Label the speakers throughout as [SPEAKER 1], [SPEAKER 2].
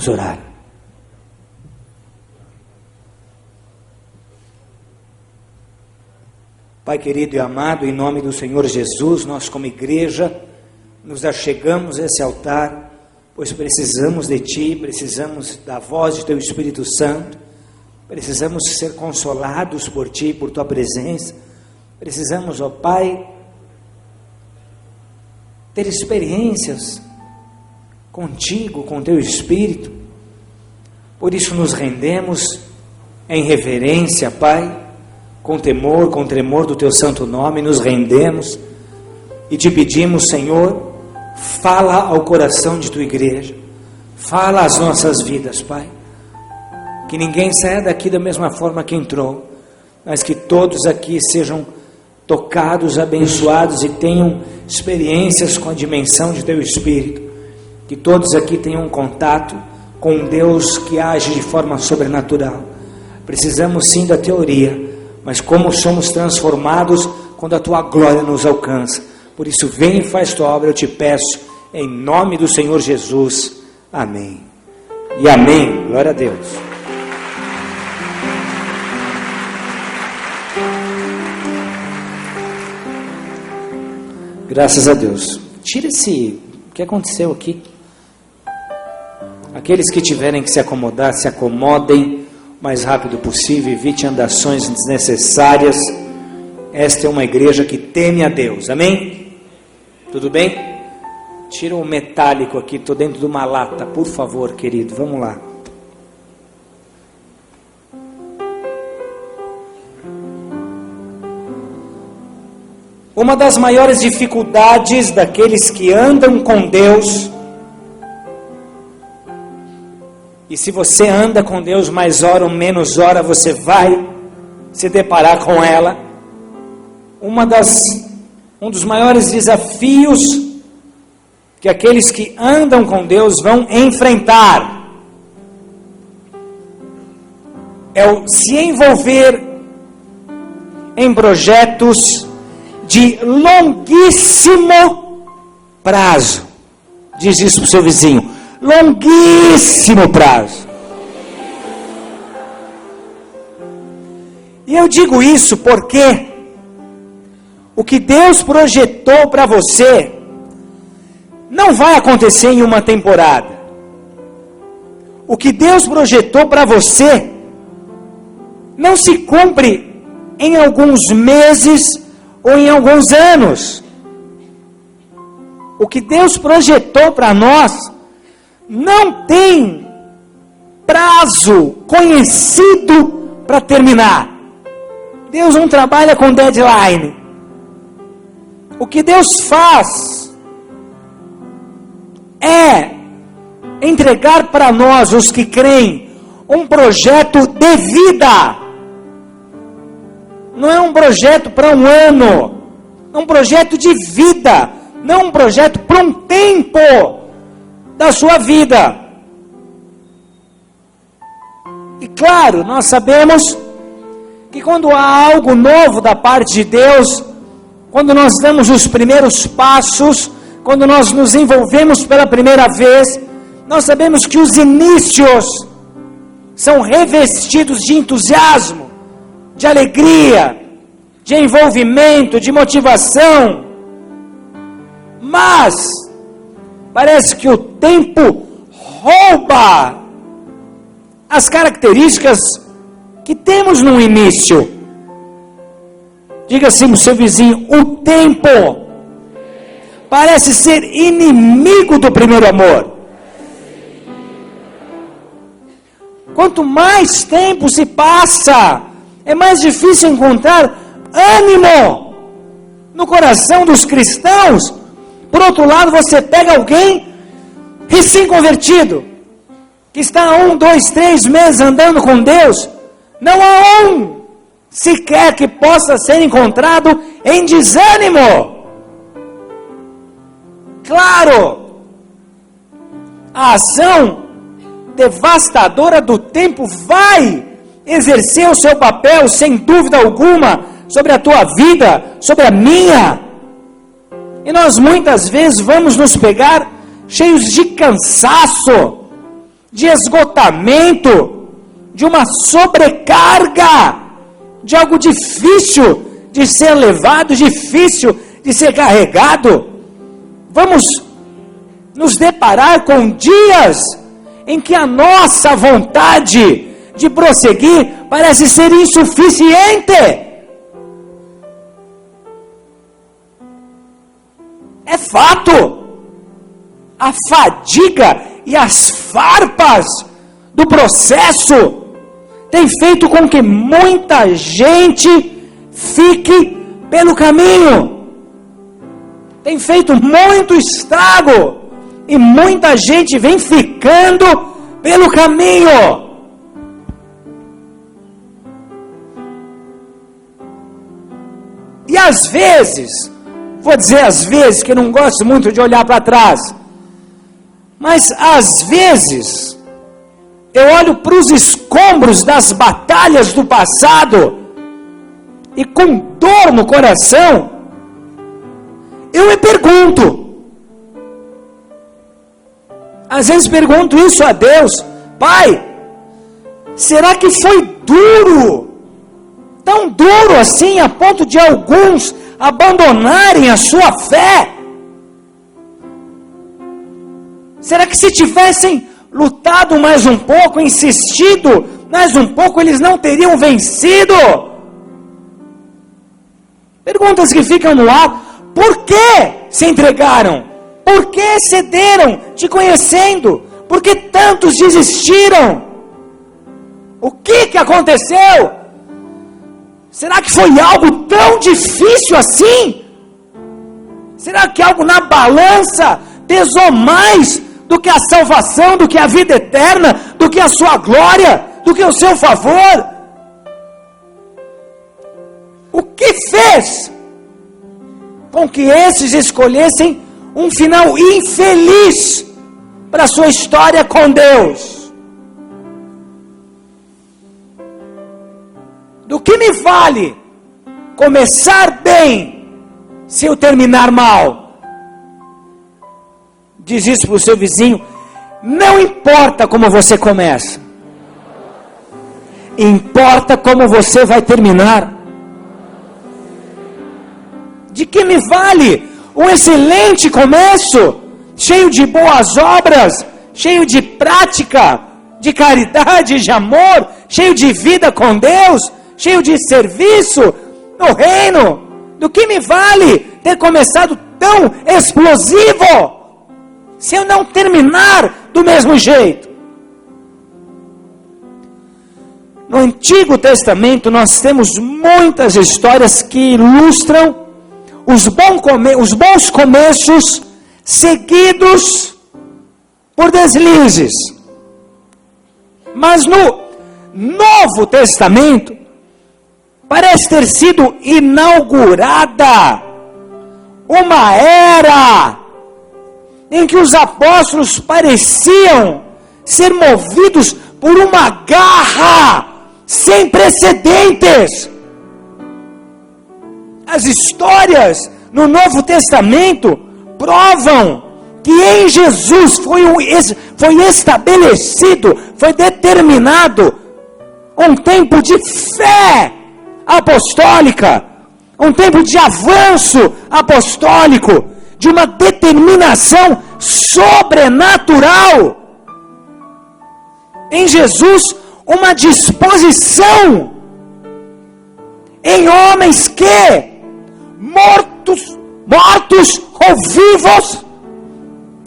[SPEAKER 1] Vamos orar. Pai querido e amado, em nome do Senhor Jesus, nós como igreja nos achegamos a esse altar, pois precisamos de Ti, precisamos da voz de Teu Espírito Santo, precisamos ser consolados por Ti, por Tua presença, precisamos, ó Pai, ter experiências contigo, com Teu Espírito. Por isso nos rendemos em reverência, Pai, com temor, com tremor do Teu santo nome, nos rendemos e Te pedimos, Senhor, fala ao coração de Tua igreja, fala às nossas vidas, Pai, que ninguém saia daqui da mesma forma que entrou, mas que todos aqui sejam tocados, abençoados e tenham experiências com a dimensão de Teu Espírito, que todos aqui tenham um contato com um Deus que age de forma sobrenatural. Precisamos sim da teoria, mas como somos transformados quando a Tua glória nos alcança. Por isso vem e faz Tua obra, eu te peço, em nome do Senhor Jesus, amém, e amém, glória a Deus. Graças a Deus. Tira esse, o que aconteceu aqui? Aqueles que tiverem que se acomodar, se acomodem o mais rápido possível, evite andações desnecessárias. Esta é uma igreja que teme a Deus, amém? Tudo bem? Tira o metálico aqui, estou dentro de uma lata, por favor, querido, vamos lá. Uma das maiores dificuldades daqueles que andam com Deus, e se você anda com Deus mais hora ou menos hora, você vai se deparar com ela. Um dos maiores desafios que aqueles que andam com Deus vão enfrentar é o se envolver em projetos de longuíssimo prazo. Diz isso para o seu vizinho: longuíssimo prazo. E eu digo isso porque o que Deus projetou para você não vai acontecer em uma temporada. O que Deus projetou para você não se cumpre em alguns meses ou em alguns anos. O que Deus projetou para nós não tem prazo conhecido para terminar. Deus não trabalha com deadline. O que Deus faz é entregar para nós, os que creem, um projeto de vida. Não é um projeto para um ano, é um projeto de vida, não um projeto para um tempo da sua vida. E claro, nós sabemos que quando há algo novo da parte de Deus, quando nós damos os primeiros passos, quando nós nos envolvemos pela primeira vez, nós sabemos que os inícios são revestidos de entusiasmo, de alegria, de envolvimento, de motivação. Mas parece que o tempo rouba as características que temos no início. Diga assim para o seu vizinho: o tempo parece ser inimigo do primeiro amor. Quanto mais tempo se passa, é mais difícil encontrar ânimo no coração dos cristãos. Por outro lado, você pega alguém recém-convertido, que está há 1, 2, 3 meses andando com Deus, não há um sequer que possa ser encontrado em desânimo. Claro, a ação devastadora do tempo vai exercer o seu papel, sem dúvida alguma, sobre a tua vida, sobre a minha. E nós muitas vezes vamos nos pegar cheios de cansaço, de esgotamento, de uma sobrecarga, de algo difícil de ser levado, difícil de ser carregado. Vamos nos deparar com dias em que a nossa vontade de prosseguir parece ser insuficiente. É fato. A fadiga e as farpas do processo tem feito com que muita gente fique pelo caminho. Tem feito muito estrago e muita gente vem ficando pelo caminho. E às vezes, vou dizer às vezes, que eu não gosto muito de olhar para trás, mas às vezes eu olho para os escombros das batalhas do passado e com dor no coração eu me pergunto, às vezes pergunto isso a Deus: Pai, será que foi duro, tão duro assim, a ponto de alguns abandonarem a sua fé? Será que se tivessem lutado mais um pouco, insistido mais um pouco, eles não teriam vencido? Perguntas que ficam no ar. Por que se entregaram? Por que cederam, te conhecendo? Por que tantos desistiram? O que aconteceu? Será que foi algo tão difícil assim? Será que algo na balança pesou mais do que a salvação, do que a vida eterna, do que a sua glória, do que o seu favor? O que fez com que esses escolhessem um final infeliz para a sua história com Deus? Do que me vale começar bem se eu terminar mal? Diz isso para o seu vizinho: não importa como você começa, importa como você vai terminar. De que me vale um excelente começo, cheio de boas obras, cheio de prática, de caridade, de amor, cheio de vida com Deus, cheio de serviço no reino? Do que me vale ter começado tão explosivo, se eu não terminar do mesmo jeito? No Antigo Testamento nós temos muitas histórias que ilustram os bons começos seguidos por deslizes. Mas no Novo Testamento parece ter sido inaugurada uma era em que os apóstolos pareciam ser movidos por uma garra sem precedentes. As histórias no Novo Testamento provam que em Jesus foi estabelecido, foi determinado um tempo de fé apostólica, um tempo de avanço apostólico, de uma determinação sobrenatural. Em Jesus, uma disposição em homens que, mortos ou vivos,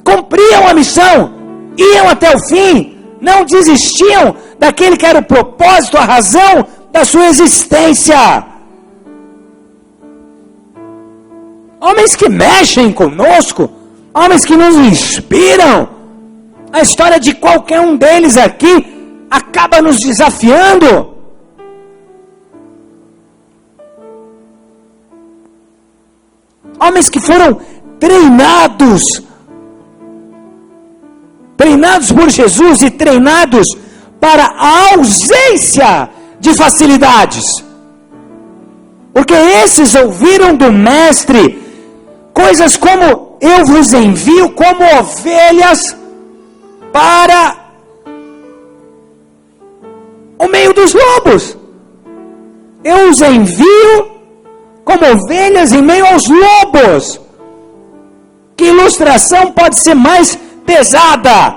[SPEAKER 1] cumpriam a missão, iam até o fim, não desistiam daquele que era o propósito, a razão da sua existência. Homens que mexem conosco, homens que nos inspiram. A história de qualquer um deles aqui acaba nos desafiando. Homens que foram treinados por Jesus e treinados para a ausência de facilidades. Porque esses ouviram do Mestre coisas como: eu vos envio como ovelhas para o meio dos lobos. Eu os envio como ovelhas em meio aos lobos. Que ilustração pode ser mais pesada?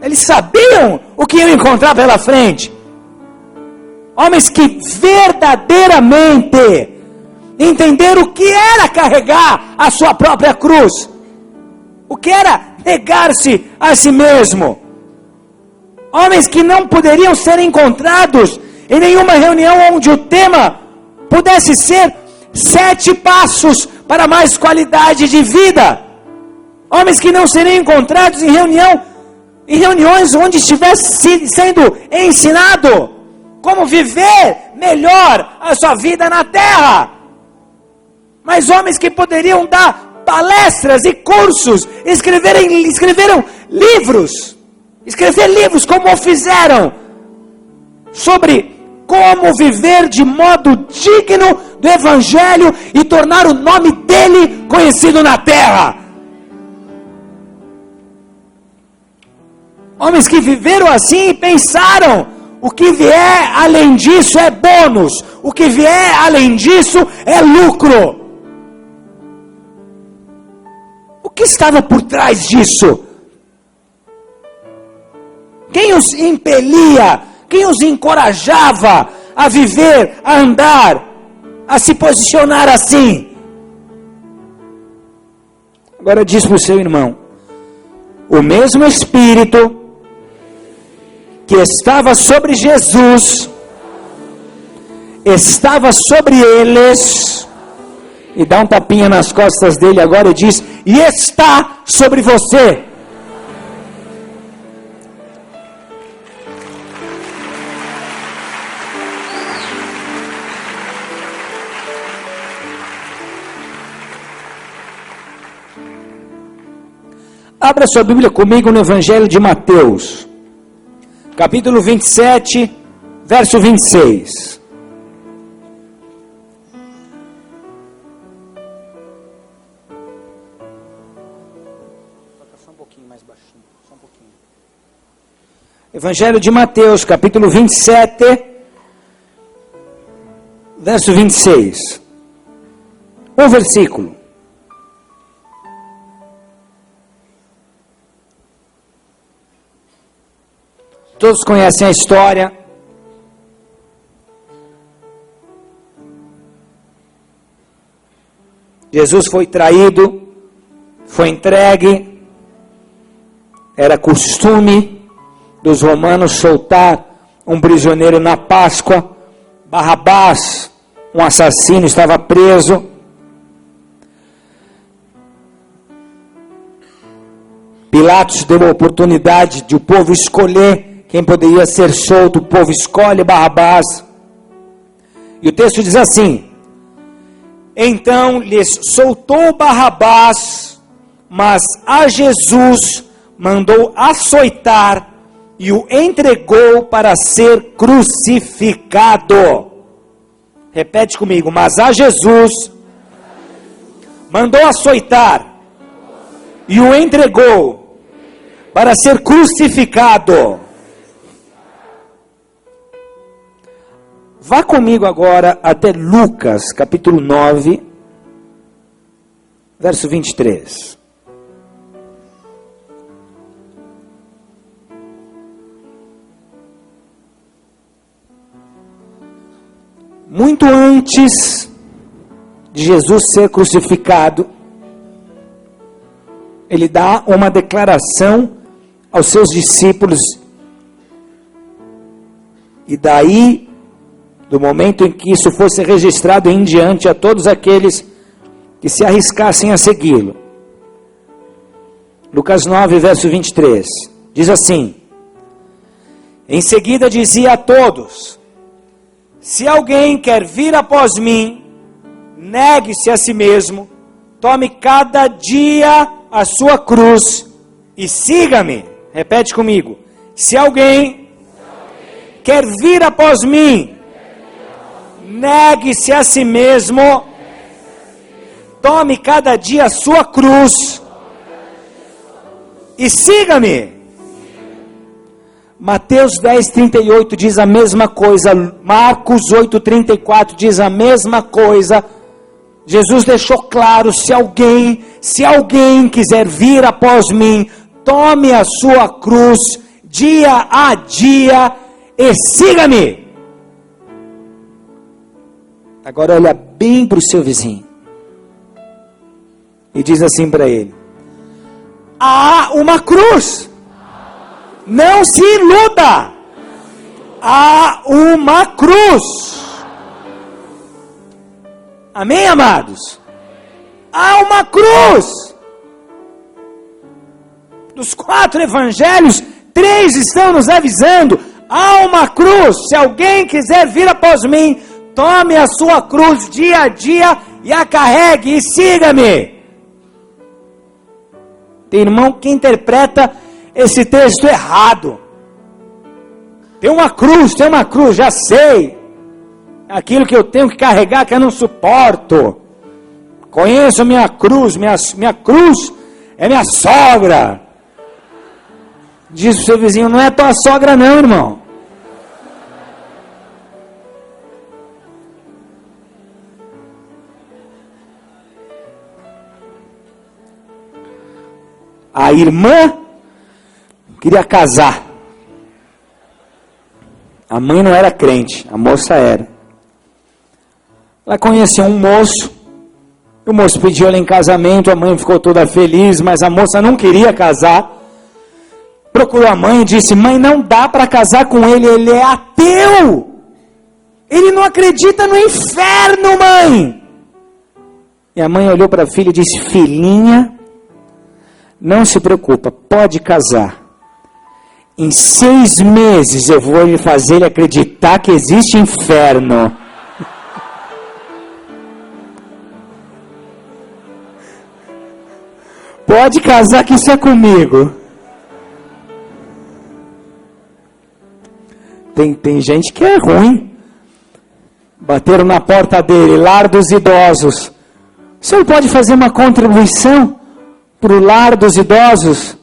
[SPEAKER 1] Eles sabiam o que iam encontrar pela frente. Homens que verdadeiramente entenderam o que era carregar a sua própria cruz. O que era negar-se a si mesmo. Homens que não poderiam ser encontrados em nenhuma reunião onde o tema pudesse ser 7 passos para mais qualidade de vida. Homens que não seriam encontrados em reuniões onde estivesse sendo ensinado como viver melhor a sua vida na terra. Mas homens que poderiam dar palestras e cursos, escreveram livros, como o fizeram, sobre como viver de modo digno do Evangelho e tornar o nome dele conhecido na terra. Homens que viveram assim e pensaram: o que vier além disso é bônus, o que vier além disso é lucro. O que estava por trás disso? Quem os impelia? Quem os encorajava a viver, a andar, a se posicionar assim? Agora diz para o seu irmão: o mesmo Espírito que estava sobre Jesus, estava sobre eles, e dá um tapinha nas costas dele agora e diz: e está sobre você. Abra sua Bíblia comigo no Evangelho de Mateus, capítulo 27, verso 26. Só um pouquinho mais baixinho, só um pouquinho. Evangelho de Mateus, capítulo 27, verso 26. Um versículo. Todos conhecem a história. Jesus foi traído, foi entregue. Era costume dos romanos soltar um prisioneiro na Páscoa. Barrabás, um assassino, estava preso. Pilatos deu a oportunidade de o povo escolher quem poderia ser solto. O povo escolhe Barrabás. E o texto diz assim: então lhes soltou Barrabás, mas a Jesus mandou açoitar e o entregou para ser crucificado. Repete comigo: mas a Jesus mandou açoitar e o entregou para ser crucificado. Vá comigo agora até Lucas, capítulo 9, verso 23. Muito antes de Jesus ser crucificado, ele dá uma declaração aos seus discípulos. E daí, do momento em que isso fosse registrado em diante a todos aqueles que se arriscassem a segui-lo. Lucas 9, verso 23, diz assim: em seguida dizia a todos: se alguém quer vir após mim, negue-se a si mesmo, tome cada dia a sua cruz e siga-me. Repete comigo: se alguém quer vir após mim, negue-se a si mesmo, tome cada dia a sua cruz e siga-me. Mateus 10:38 diz a mesma coisa, Marcos 8:34 diz a mesma coisa. Jesus deixou claro, se alguém quiser vir após mim, tome a sua cruz dia a dia e siga-me. Agora olha bem para o seu vizinho e diz assim para ele: há uma cruz, não se iluda, há uma cruz. Amém, amados? Há uma cruz. Dos 4 evangelhos, 3 estão nos avisando: há uma cruz. Se alguém quiser vir após mim, tome a sua cruz dia a dia e a carregue e siga-me. Tem irmão que interpreta esse texto errado. Tem uma cruz, já sei. Aquilo que eu tenho que carregar que eu não suporto. Conheço minha cruz, minha cruz é minha sogra. Diz pro seu vizinho: não é tua sogra não, irmão. A irmã queria casar. A mãe não era crente, a moça era. Ela conheceu um moço, o moço pediu ela em casamento, a mãe ficou toda feliz, mas a moça não queria casar. Procurou a mãe e disse: mãe, não dá para casar com ele, ele é ateu. Ele não acredita no inferno, mãe. E a mãe olhou para a filha e disse: filhinha, não se preocupa, pode casar. Em 6 meses eu vou lhe fazer ele acreditar que existe inferno. Pode casar que isso é comigo. Tem gente que é ruim. Bateram na porta dele, lar dos idosos. O senhor pode fazer uma contribuição para o lar dos idosos?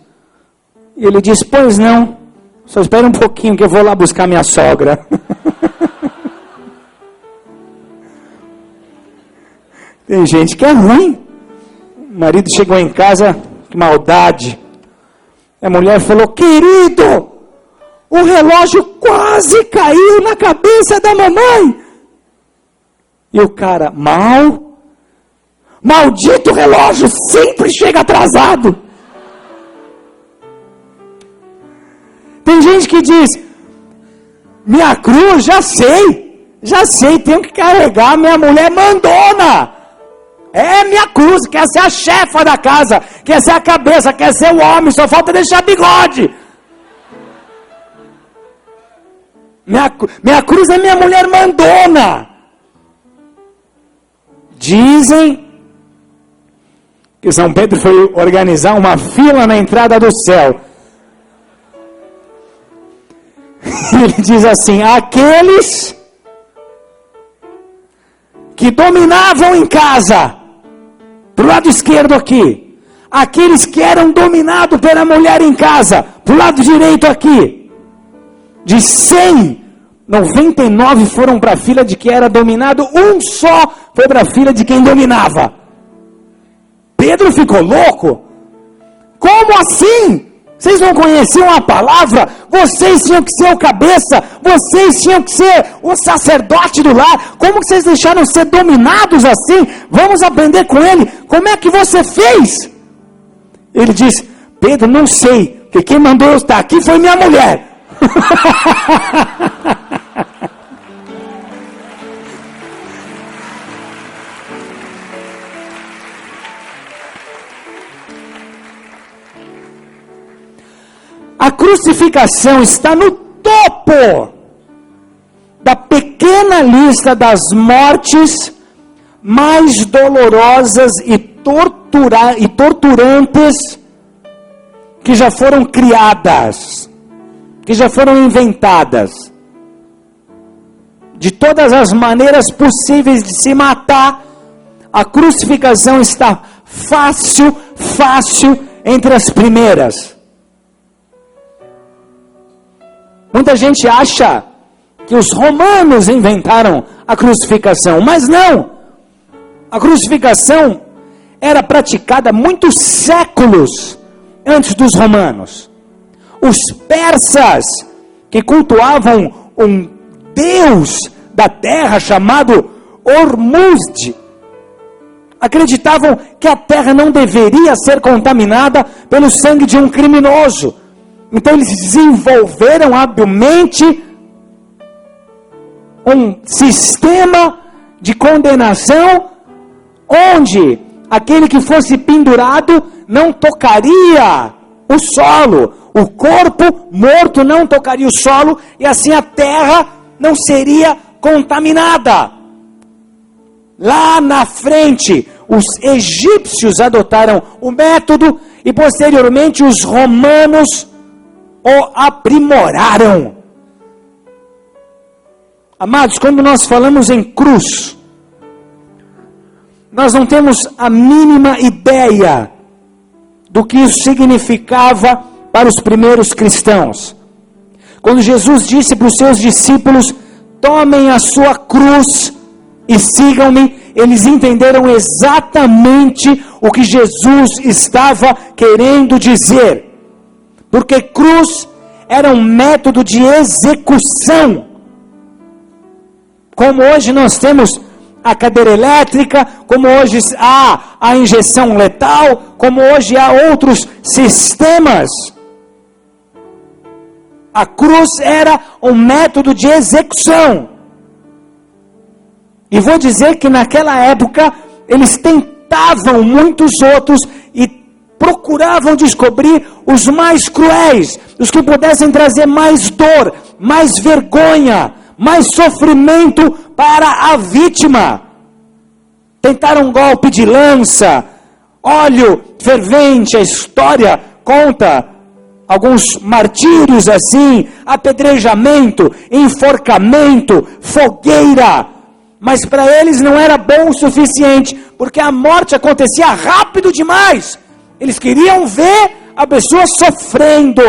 [SPEAKER 1] E ele disse: pois não. Só espera um pouquinho que eu vou lá buscar minha sogra. Tem gente que é ruim. O marido chegou em casa, que maldade. A mulher falou: querido, o relógio quase caiu na cabeça da mamãe. E o cara: maldito relógio, sempre chega atrasado. Tem gente que diz: minha cruz, já sei, tenho que carregar, minha mulher mandona. É minha cruz, quer ser a chefa da casa, quer ser a cabeça, quer ser o homem, só falta deixar bigode. Minha cruz é minha mulher mandona. Dizem que São Pedro foi organizar uma fila na entrada do céu. Ele diz assim: aqueles que dominavam em casa, pro lado esquerdo aqui, aqueles que eram dominados pela mulher em casa, pro lado direito aqui, de 100, 99 foram para a fila de quem era dominado, um só foi para a fila de quem dominava. Pedro ficou louco. Como assim? Vocês não conheciam a palavra? Vocês tinham que ser o cabeça, vocês tinham que ser o sacerdote do lar. Como que vocês deixaram ser dominados assim? Vamos aprender com ele. Como é que você fez? Ele diz: Pedro, não sei, porque quem mandou eu estar aqui foi minha mulher. A crucificação está no topo da pequena lista das mortes mais dolorosas e torturantes que já foram criadas, que já foram inventadas. De todas as maneiras possíveis de se matar, a crucificação está fácil entre as primeiras. Muita gente acha que os romanos inventaram a crucificação, mas não. A crucificação era praticada muitos séculos antes dos romanos. Os persas, que cultuavam um deus da terra chamado Ormuzd, acreditavam que a terra não deveria ser contaminada pelo sangue de um criminoso. Então eles desenvolveram habilmente um sistema de condenação onde aquele que fosse pendurado não tocaria o solo, o corpo morto não tocaria o solo, e assim a terra não seria contaminada. Lá na frente, os egípcios adotaram o método e posteriormente os romanos o aprimoraram. Amados, quando nós falamos em cruz, nós não temos a mínima ideia do que isso significava para os primeiros cristãos. Quando Jesus disse para os seus discípulos: tomem a sua cruz e sigam-me, eles entenderam exatamente o que Jesus estava querendo dizer. Porque cruz era um método de execução. Como hoje nós temos a cadeira elétrica, como hoje há a injeção letal, como hoje há outros sistemas. A cruz era um método de execução. E vou dizer que naquela época, eles tentavam muitos outros e procuravam descobrir os mais cruéis, os que pudessem trazer mais dor, mais vergonha, mais sofrimento para a vítima. Tentaram um golpe de lança, óleo fervente, a história conta alguns martírios assim, apedrejamento, enforcamento, fogueira. Mas para eles não era bom o suficiente, porque a morte acontecia rápido demais. Eles queriam ver a pessoa sofrendo.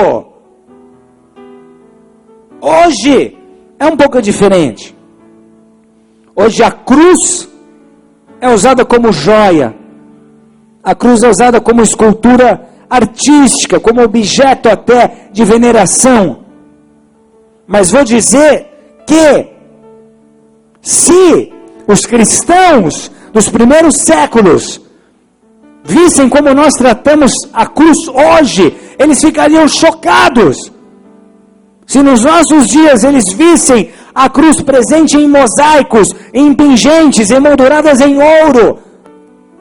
[SPEAKER 1] Hoje é um pouco diferente. Hoje a cruz é usada como joia. A cruz é usada como escultura artística, como objeto até de veneração. Mas vou dizer que se os cristãos dos primeiros séculos vissem como nós tratamos a cruz hoje, eles ficariam chocados. Se nos nossos dias eles vissem a cruz presente em mosaicos, em pingentes, emolduradas em ouro,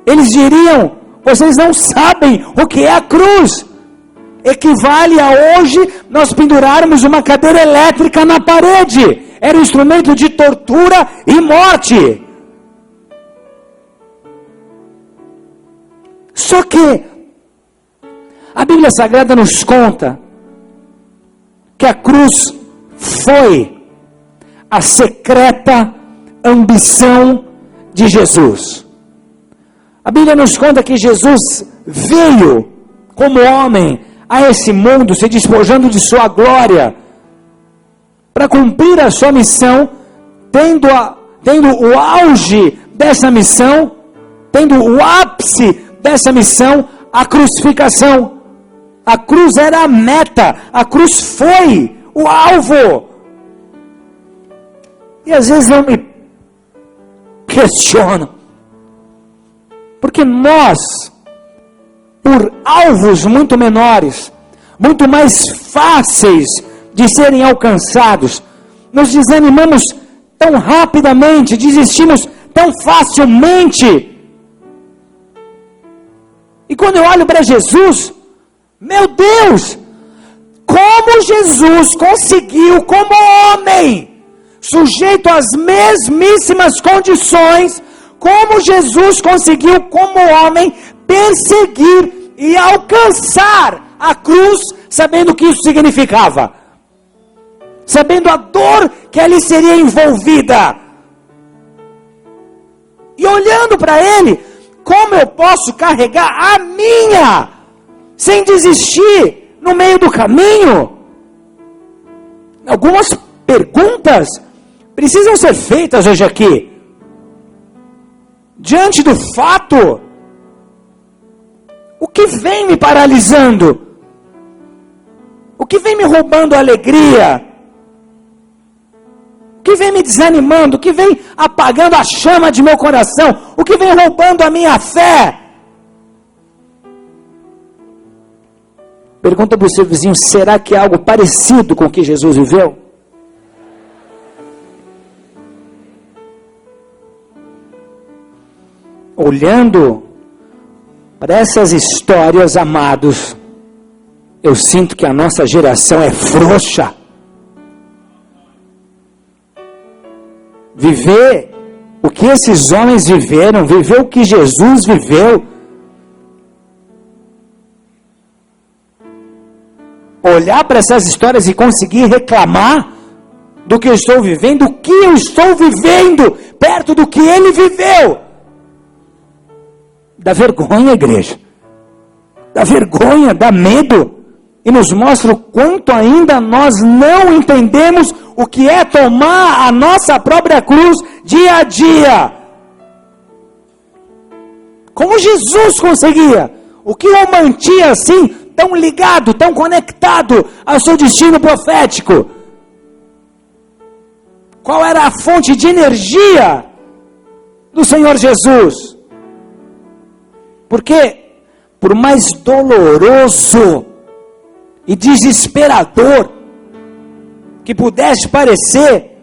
[SPEAKER 1] eles diriam: vocês não sabem o que é a cruz. Equivale a hoje nós pendurarmos uma cadeira elétrica na parede. Era um instrumento de tortura e morte. Só que a Bíblia Sagrada nos conta que a cruz foi a secreta ambição de Jesus. A Bíblia nos conta que Jesus veio como homem a esse mundo, se despojando de sua glória, para cumprir a sua missão, tendo o auge dessa missão, tendo o ápice dessa missão, a crucificação. A cruz era a meta, a cruz foi o alvo. E às vezes eu me questiono, porque nós, por alvos muito menores, muito mais fáceis de serem alcançados, nos desanimamos tão rapidamente, desistimos tão facilmente. E quando eu olho para Jesus, meu Deus, como Jesus conseguiu, como homem, sujeito às mesmíssimas condições, como Jesus conseguiu, como homem, perseguir e alcançar a cruz, sabendo o que isso significava, sabendo a dor que ali seria envolvida, e olhando para ele, como eu posso carregar a minha, sem desistir no meio do caminho? Algumas perguntas precisam ser feitas hoje aqui. Diante do fato, o que vem me paralisando? O que vem me roubando a alegria? O que vem me desanimando? O que vem apagando a chama de meu coração? O que vem roubando a minha fé? Pergunta para o seu vizinho, será que é algo parecido com o que Jesus viveu? Olhando para essas histórias, amados, eu sinto que a nossa geração é frouxa. Viver o que esses homens viveram, viver o que Jesus viveu, olhar para essas histórias e conseguir reclamar do que eu estou vivendo, o que eu estou vivendo, perto do que ele viveu. Dá vergonha, igreja. Dá vergonha, dá medo. E nos mostra o quanto ainda nós não entendemos o que é tomar a nossa própria cruz dia a dia. Como Jesus conseguia? O que o mantinha assim, tão ligado, tão conectado ao seu destino profético? Qual era a fonte de energia do Senhor Jesus? Porque, por mais doloroso e desesperador que pudesse parecer,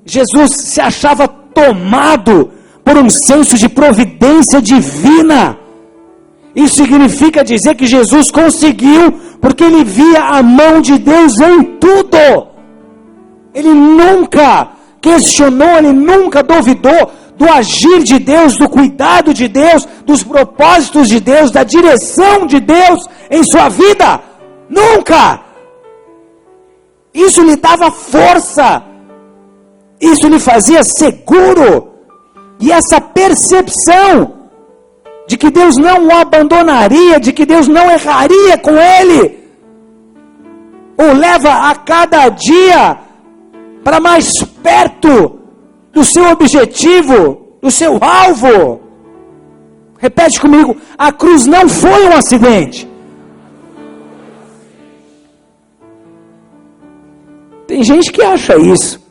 [SPEAKER 1] Jesus se achava tomado por um senso de providência divina. Isso significa dizer que Jesus conseguiu, porque ele via a mão de Deus em tudo. Ele nunca questionou, ele nunca duvidou do agir de Deus, do cuidado de Deus, dos propósitos de Deus, da direção de Deus em sua vida. Nunca! Isso lhe dava força, isso lhe fazia seguro, e essa percepção de que Deus não o abandonaria, de que Deus não erraria com ele, o leva a cada dia para mais perto do seu objetivo, do seu alvo. Repete comigo, a cruz não foi um acidente. Tem gente que acha isso,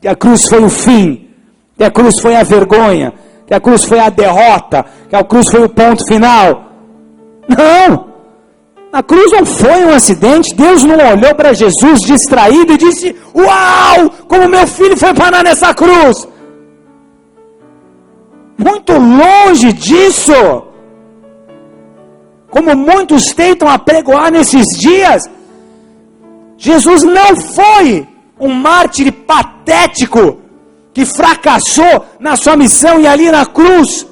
[SPEAKER 1] que a cruz foi o fim, que a cruz foi a vergonha, que a cruz foi a derrota, que a cruz foi o ponto final. Não, a cruz não foi um acidente. Deus não olhou para Jesus distraído e disse, uau, como meu filho foi parar nessa cruz. Muito longe disso. Como muitos tentam apregoar nesses dias, Jesus não foi um mártir patético que fracassou na sua missão e ali na cruz,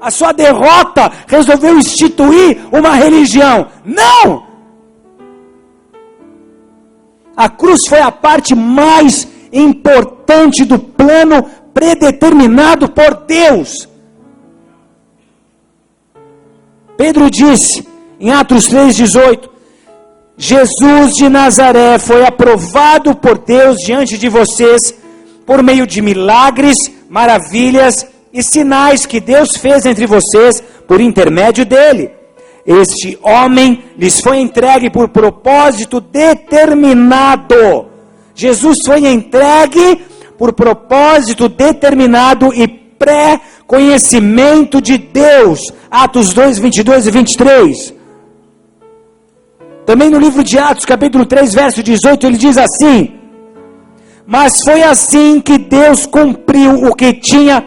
[SPEAKER 1] a sua derrota, resolveu instituir uma religião. Não! A cruz foi a parte mais importante do plano predeterminado por Deus. Pedro disse, em Atos 3,18, Jesus de Nazaré foi aprovado por Deus diante de vocês, por meio de milagres, maravilhas e sinais que Deus fez entre vocês, por intermédio dele. Este homem lhes foi entregue por propósito determinado. Jesus foi entregue por propósito determinado e pré-conhecimento de Deus. Atos 2, 22 e 23. Também no livro de Atos, capítulo 3, verso 18, ele diz assim, mas foi assim que Deus cumpriu o que tinha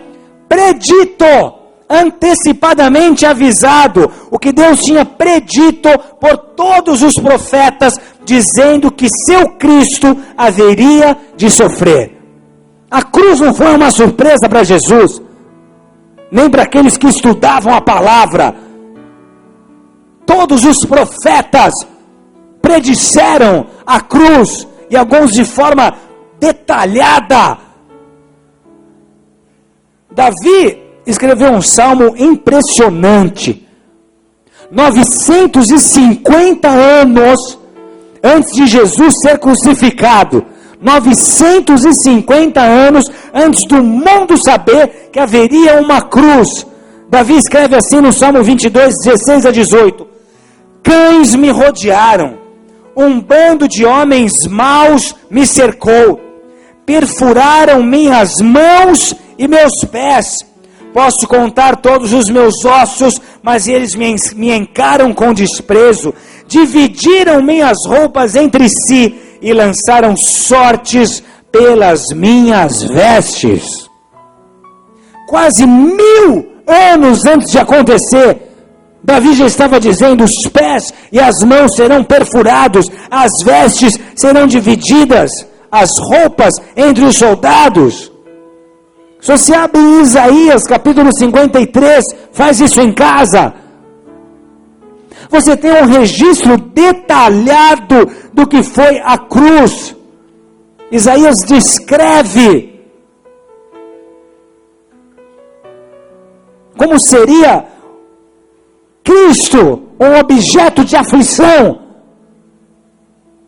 [SPEAKER 1] predito, antecipadamente avisado, o que Deus tinha predito por todos os profetas, dizendo que seu Cristo haveria de sofrer. A cruz não foi uma surpresa para Jesus, nem para aqueles que estudavam a palavra. Todos os profetas predisseram a cruz, e alguns de forma detalhada. Davi escreveu um salmo impressionante. 950 anos antes de Jesus ser crucificado. 950 anos antes do mundo saber que haveria uma cruz. Davi escreve assim no Salmo 22, 16 a 18. Cães me rodearam, um bando de homens maus me cercou, perfuraram minhas mãos e meus pés. Posso contar todos os meus ossos, mas eles me encaram com desprezo. Dividiram minhas roupas entre si e lançaram sortes pelas minhas vestes. Quase 1000 anos antes de acontecer, Davi já estava dizendo: os pés e as mãos serão perfurados, as vestes serão divididas, as roupas entre os soldados. Se você abre em Isaías capítulo 53, faz isso em casa, você tem um registro detalhado do que foi a cruz. Isaías descreve como seria Cristo um objeto de aflição.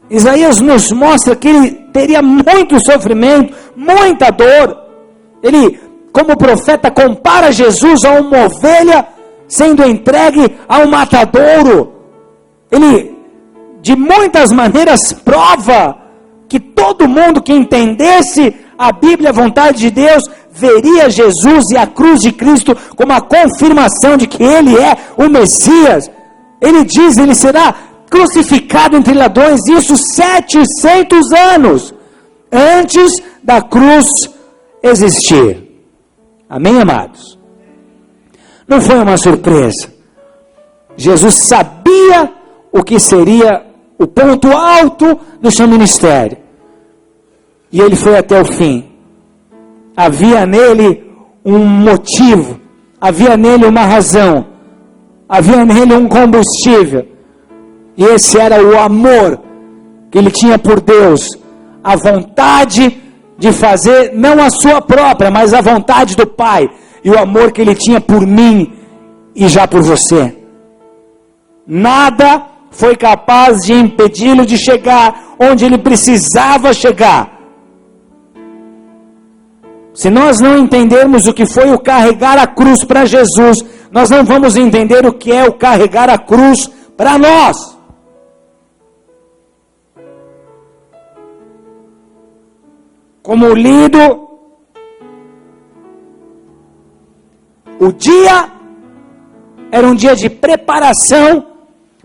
[SPEAKER 1] Isaías nos mostra que ele teria muito sofrimento, muita dor. Ele, como profeta, compara Jesus a uma ovelha sendo entregue ao matadouro. Ele, de muitas maneiras, prova que todo mundo que entendesse a Bíblia, a vontade de Deus, veria Jesus e a cruz de Cristo como a confirmação de que Ele é o Messias. Ele diz, Ele será crucificado entre ladrões, isso 700 anos antes da cruz existir. Amém, amados? Não foi uma surpresa. Jesus sabia o que seria o ponto alto do seu ministério. E ele foi até o fim. Havia nele um motivo, havia nele uma razão, havia nele um combustível. E esse era o amor que ele tinha por Deus, a vontade de fazer, não a sua própria, mas a vontade do Pai, e o amor que ele tinha por mim e já por você. Nada foi capaz de impedi-lo de chegar onde ele precisava chegar. Se nós não entendermos o que foi o carregar a cruz para Jesus, nós não vamos entender o que é o carregar a cruz para nós. Como lido, o dia era um dia de preparação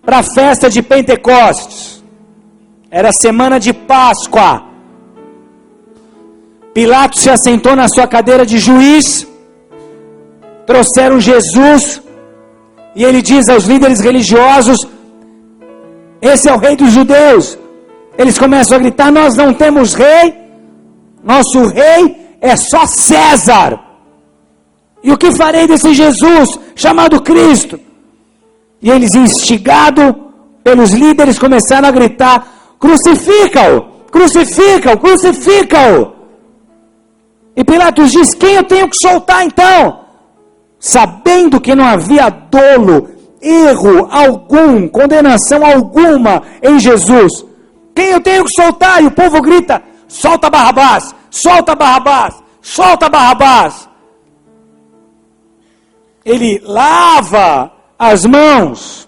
[SPEAKER 1] para a festa de Pentecostes. Era a semana de Páscoa. Pilatos se assentou na sua cadeira de juiz, trouxeram Jesus, e ele diz aos líderes religiosos: esse é o rei dos judeus. Eles começam a gritar: nós não temos rei, nosso rei é só César. E o que farei desse Jesus chamado Cristo? E eles, instigados pelos líderes, começaram a gritar: crucifica-o, crucifica-o, crucifica-o. E Pilatos diz: quem eu tenho que soltar então? Sabendo que não havia dolo, erro algum, condenação alguma em Jesus. Quem eu tenho que soltar? E o povo grita: solta Barrabás, solta Barrabás, solta Barrabás. Ele lava as mãos.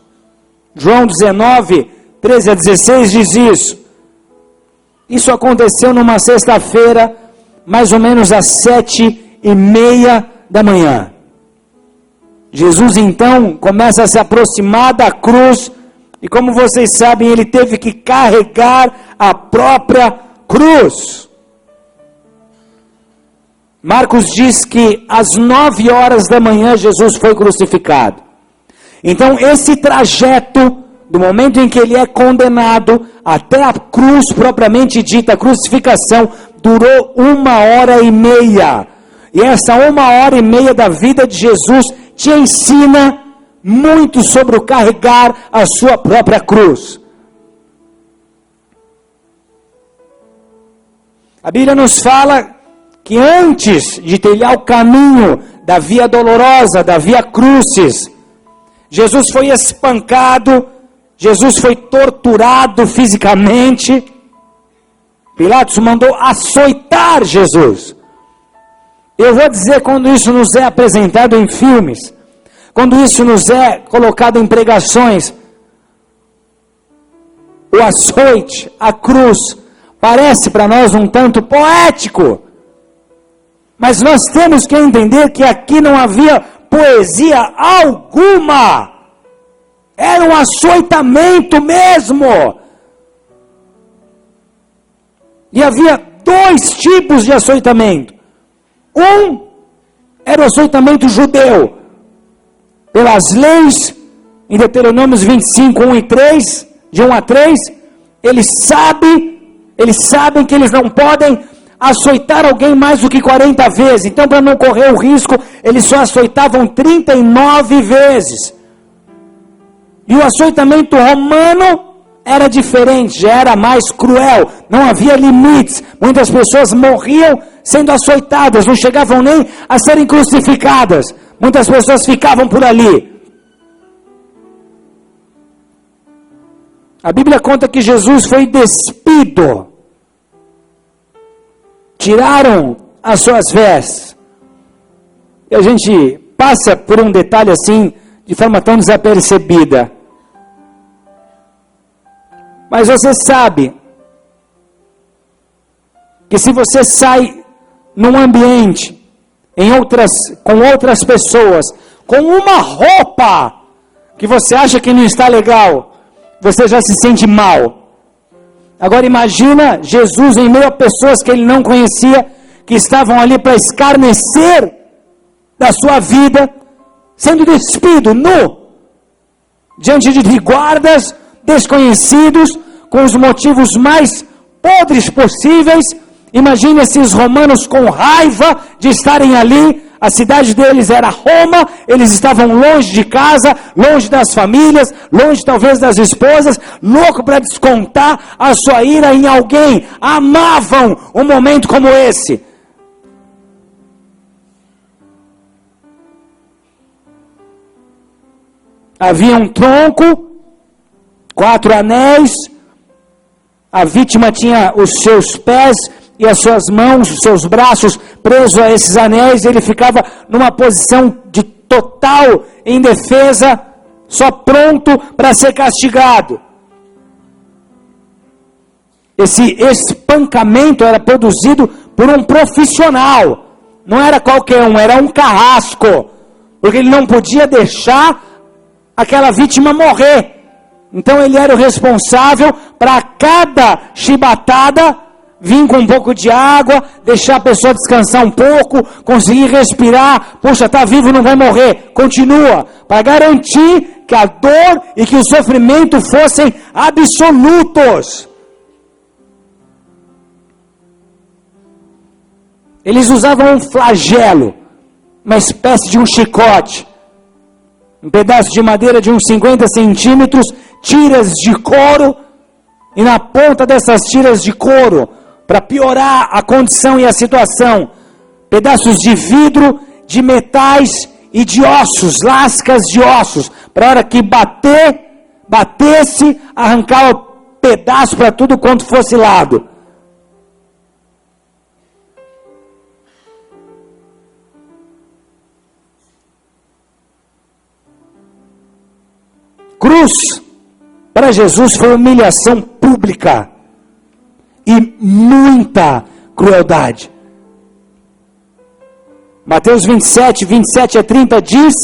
[SPEAKER 1] João 19, 13 a 16 diz isso. Isso aconteceu numa sexta-feira, mais ou menos às 7:30 da manhã. Jesus então começa a se aproximar da cruz, e como vocês sabem, ele teve que carregar a própria cruz. Marcos diz que às 9 horas da manhã Jesus foi crucificado. Então esse trajeto, do momento em que ele é condenado até a cruz propriamente dita, a crucificação, durou 1h30. E essa 1h30 da vida de Jesus te ensina muito sobre o carregar a sua própria cruz. A Bíblia nos fala que antes de trilhar o caminho da via dolorosa, da via crucis, Jesus foi espancado Jesus foi torturado fisicamente. Pilatos mandou açoitar Jesus. Eu vou dizer, quando isso nos é apresentado em filmes, quando isso nos é colocado em pregações, o açoite, a cruz, parece para nós um tanto poético. Mas nós temos que entender que aqui não havia poesia alguma. Era um açoitamento mesmo. E havia dois tipos de açoitamento. Um era o açoitamento judeu, pelas leis, em Deuteronômio 25, 1 e 3, de 1 a 3, eles sabem que eles não podem açoitar alguém mais do que 40 vezes. Então, para não correr o risco, eles só açoitavam 39 vezes. E o açoitamento romano era diferente, já era mais cruel, não havia limites. Muitas pessoas morriam sendo açoitadas, não chegavam nem a serem crucificadas. Muitas pessoas ficavam por ali. A Bíblia conta que Jesus foi despido. Tiraram as suas vestes. E a gente passa por um detalhe assim, de forma tão desapercebida. Mas você sabe que se você sai num ambiente, com outras pessoas, com uma roupa que você acha que não está legal, você já se sente mal. Agora imagina Jesus em meio a pessoas que ele não conhecia, que estavam ali para escarnecer da sua vida, sendo despido, nu, diante de guardas desconhecidos, com os motivos mais podres possíveis. Imagine esses romanos com raiva de estarem ali. A cidade deles era Roma, eles estavam longe de casa, longe das famílias, longe talvez das esposas, louco para descontar a sua ira em alguém. Amavam um momento como esse. Havia um tronco, 4 anéis, a vítima tinha os seus pés e as suas mãos, os seus braços presos a esses anéis, ele ficava numa posição de total indefesa, só pronto para ser castigado. Esse espancamento era produzido por um profissional, não era qualquer um, era um carrasco, porque ele não podia deixar aquela vítima morrer. Então ele era o responsável para cada chibatada vir com um pouco de água, deixar a pessoa descansar um pouco, conseguir respirar. Poxa, está vivo, não vai morrer. Continua, para garantir que a dor e que o sofrimento fossem absolutos. Eles usavam um flagelo, uma espécie de um chicote, um pedaço de madeira de uns 50 centímetros, tiras de couro, e na ponta dessas tiras de couro, para piorar a condição e a situação, pedaços de vidro, de metais e de ossos, lascas de ossos, para a hora que batesse, arrancar o pedaço para tudo quanto fosse lado. Cruz, para Jesus, foi humilhação pública e muita crueldade. Mateus 27 a 30 diz: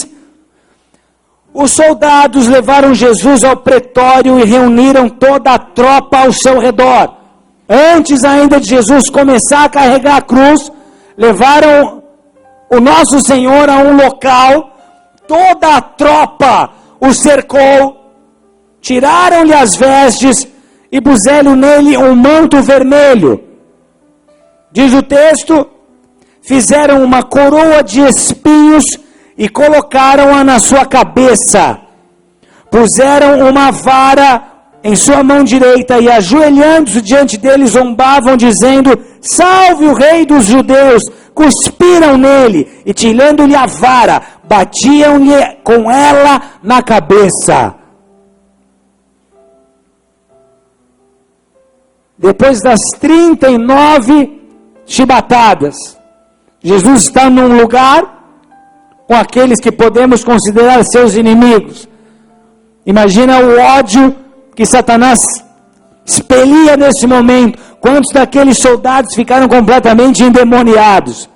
[SPEAKER 1] os soldados levaram Jesus ao pretório e reuniram toda a tropa ao seu redor. Antes ainda de Jesus começar a carregar a cruz, levaram o nosso Senhor a um local, toda a tropa o cercou, tiraram-lhe as vestes e puseram nele um manto vermelho. Diz o texto, fizeram uma coroa de espinhos e colocaram-a na sua cabeça. Puseram uma vara em sua mão direita e, ajoelhando-se diante dele, zombavam, dizendo: salve o rei dos judeus! Cuspiram nele e, tirando-lhe a vara, batiam-lhe com ela na cabeça. depois das 39 chibatadas, Jesus está num lugar com aqueles que podemos considerar seus inimigos. Imagina o ódio que Satanás expelia nesse momento. Quantos daqueles soldados ficaram completamente endemoniados?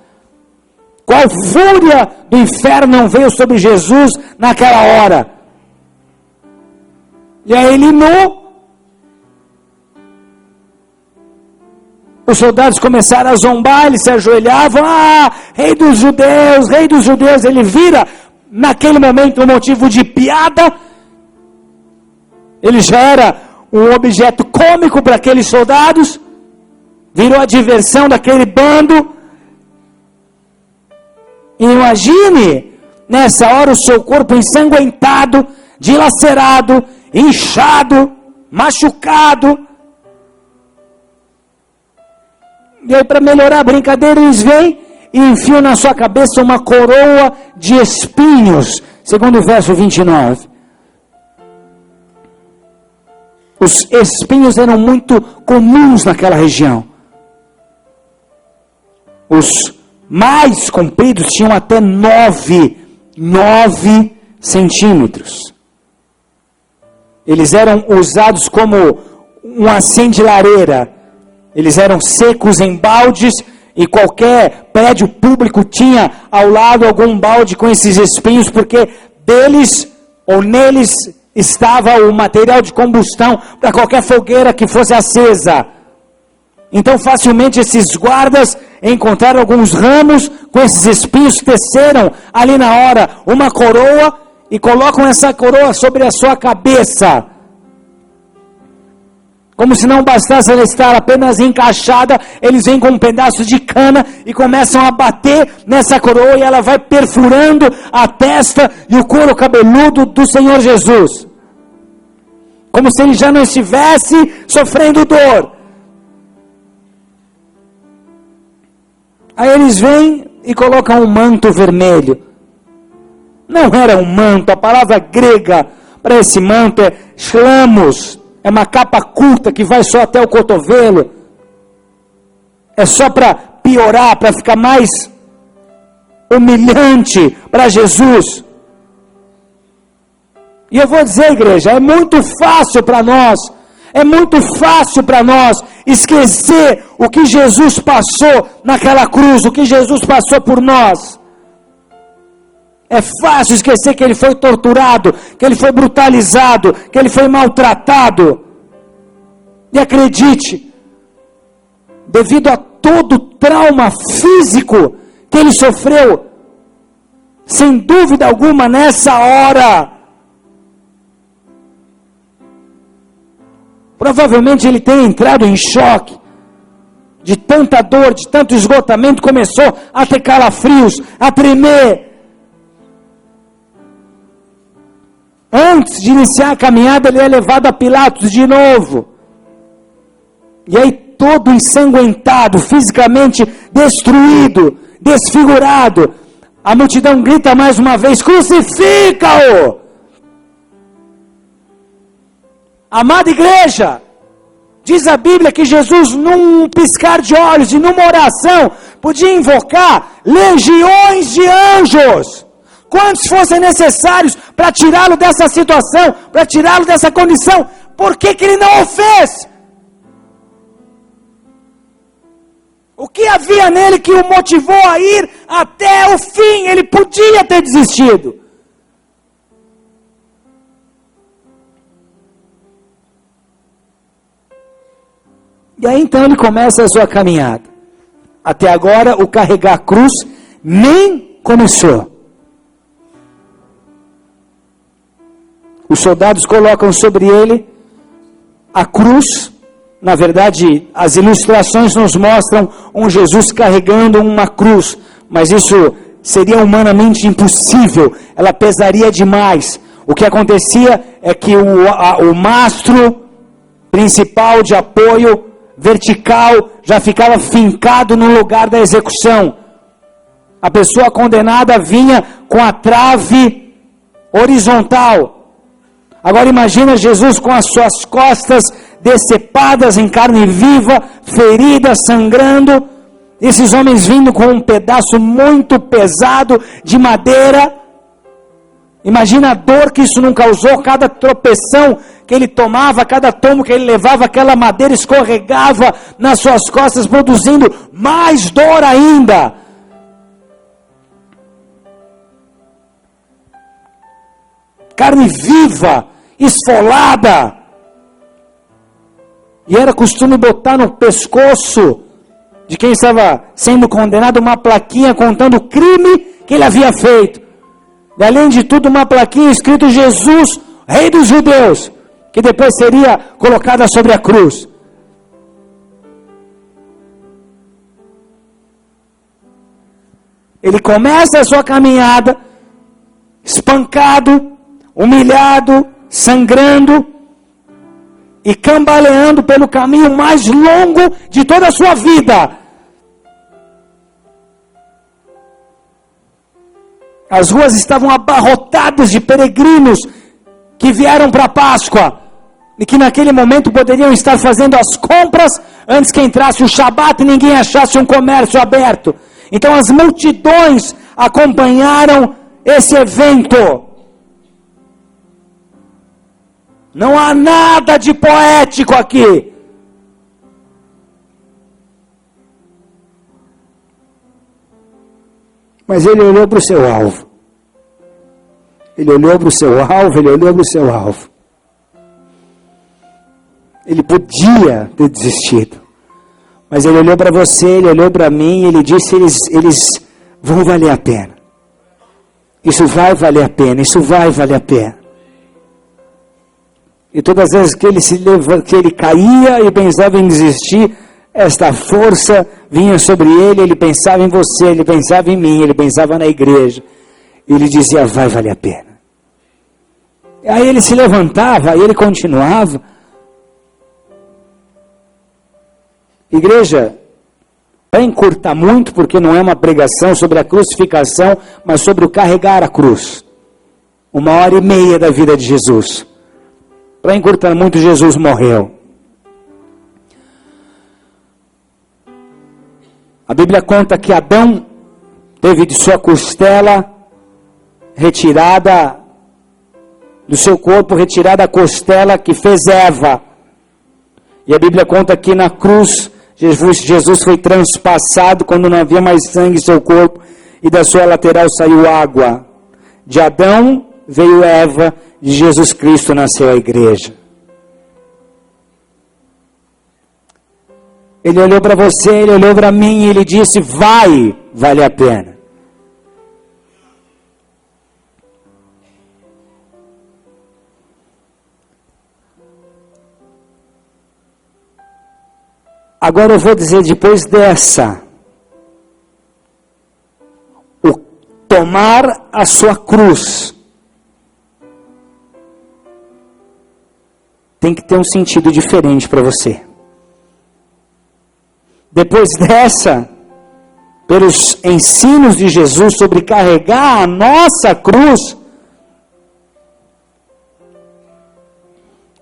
[SPEAKER 1] Qual fúria do inferno não veio sobre Jesus naquela hora? E aí ele nu. Os soldados começaram a zombar, eles se ajoelhavam. Rei dos judeus, rei dos judeus. Ele vira, naquele momento, um motivo de piada. Ele já era um objeto cômico para aqueles soldados. Virou a diversão daquele bando. E imagine, nessa hora, o seu corpo ensanguentado, dilacerado, inchado, machucado. E aí, para melhorar a brincadeira, eles vêm e enfiam na sua cabeça uma coroa de espinhos, segundo o verso 29. Os espinhos eram muito comuns naquela região. Os mais compridos tinham até 9 centímetros. Eles eram usados como um acende lareira. Eles eram secos em baldes e qualquer prédio público tinha ao lado algum balde com esses espinhos, porque deles ou neles estava o material de combustão para qualquer fogueira que fosse acesa. Então facilmente esses guardas encontraram alguns ramos com esses espinhos, teceram ali na hora uma coroa e colocam essa coroa sobre a sua cabeça. Como se não bastasse ela estar apenas encaixada, eles vêm com um pedaço de cana e começam a bater nessa coroa e ela vai perfurando a testa e o couro cabeludo do Senhor Jesus. Como se ele já não estivesse sofrendo dor. Aí eles vêm e colocam um manto vermelho. Não era um manto, a palavra grega para esse manto é shlamos. É uma capa curta que vai só até o cotovelo. É só para piorar, para ficar mais humilhante para Jesus. E eu vou dizer, igreja, é muito fácil para nós esquecer o que Jesus passou naquela cruz, o que Jesus passou por nós. É fácil esquecer que ele foi torturado, que ele foi brutalizado, que ele foi maltratado. E acredite, devido a todo o trauma físico que ele sofreu, sem dúvida alguma nessa hora, provavelmente ele tem entrado em choque, de tanta dor, de tanto esgotamento, começou a ter calafrios, a tremer. Antes de iniciar a caminhada, ele é levado a Pilatos de novo. E aí, todo ensanguentado, fisicamente destruído, desfigurado, a multidão grita mais uma vez: crucifica-o! Amada igreja, diz a Bíblia que Jesus, num piscar de olhos e numa oração, podia invocar legiões de anjos. Quantos fossem necessários para tirá-lo dessa situação, para tirá-lo dessa condição. Por que ele não o fez? O que havia nele que o motivou a ir até o fim? Ele podia ter desistido. E aí então ele começa a sua caminhada. Até agora o carregar a cruz nem começou. Os soldados colocam sobre ele a cruz. Na verdade, as ilustrações nos mostram um Jesus carregando uma cruz. Mas isso seria humanamente impossível. Ela pesaria demais. O que acontecia é que o mastro principal de apoio vertical já ficava fincado no lugar da execução. A pessoa condenada vinha com a trave horizontal. Agora imagina Jesus com as suas costas decepadas em carne viva, feridas, sangrando. Esses homens vindo com um pedaço muito pesado de madeira. Imagina a dor que isso não causou, cada tropeção que ele tomava, cada tomo que ele levava, aquela madeira escorregava nas suas costas, produzindo mais dor ainda. Carne viva, esfolada. E era costume botar no pescoço de quem estava sendo condenado uma plaquinha contando o crime que ele havia feito. E além de tudo, uma plaquinha escrito Jesus, Rei dos Judeus, que depois seria colocada sobre a cruz. Ele começa a sua caminhada, espancado, humilhado, sangrando e cambaleando pelo caminho mais longo de toda a sua vida. As ruas estavam abarrotadas de peregrinos que vieram para a Páscoa e que naquele momento poderiam estar fazendo as compras antes que entrasse o Shabat e ninguém achasse um comércio aberto. Então as multidões acompanharam esse evento. Não há nada de poético aqui. Mas ele olhou para o seu alvo. Ele olhou para o seu alvo, ele olhou para o seu alvo. Ele podia ter desistido. Mas ele olhou para você, ele olhou para mim, e ele disse, eles vão valer a pena. Isso vai valer a pena, isso vai valer a pena. E todas as vezes que ele caía e pensava em desistir, esta força vinha sobre ele, ele pensava em você, ele pensava em mim, ele pensava na igreja. Ele dizia, vai valer a pena. E aí ele se levantava, aí ele continuava. Igreja, para encurtar muito, porque não é uma pregação sobre a crucificação, mas sobre o carregar a cruz. 1h30 da vida de Jesus. Para encurtar muito, Jesus morreu. A Bíblia conta que Adão teve de sua costela retirada, do seu corpo retirada a costela que fez Eva. E a Bíblia conta que na cruz, Jesus foi transpassado quando não havia mais sangue em seu corpo, e da sua lateral saiu água. De Adão veio Eva, de Jesus Cristo nasceu a igreja. Ele olhou para você, ele olhou para mim e ele disse, vale a pena. Agora eu vou dizer, depois dessa, o tomar a sua cruz tem que ter um sentido diferente para você. Depois dessa, pelos ensinos de Jesus sobre carregar a nossa cruz,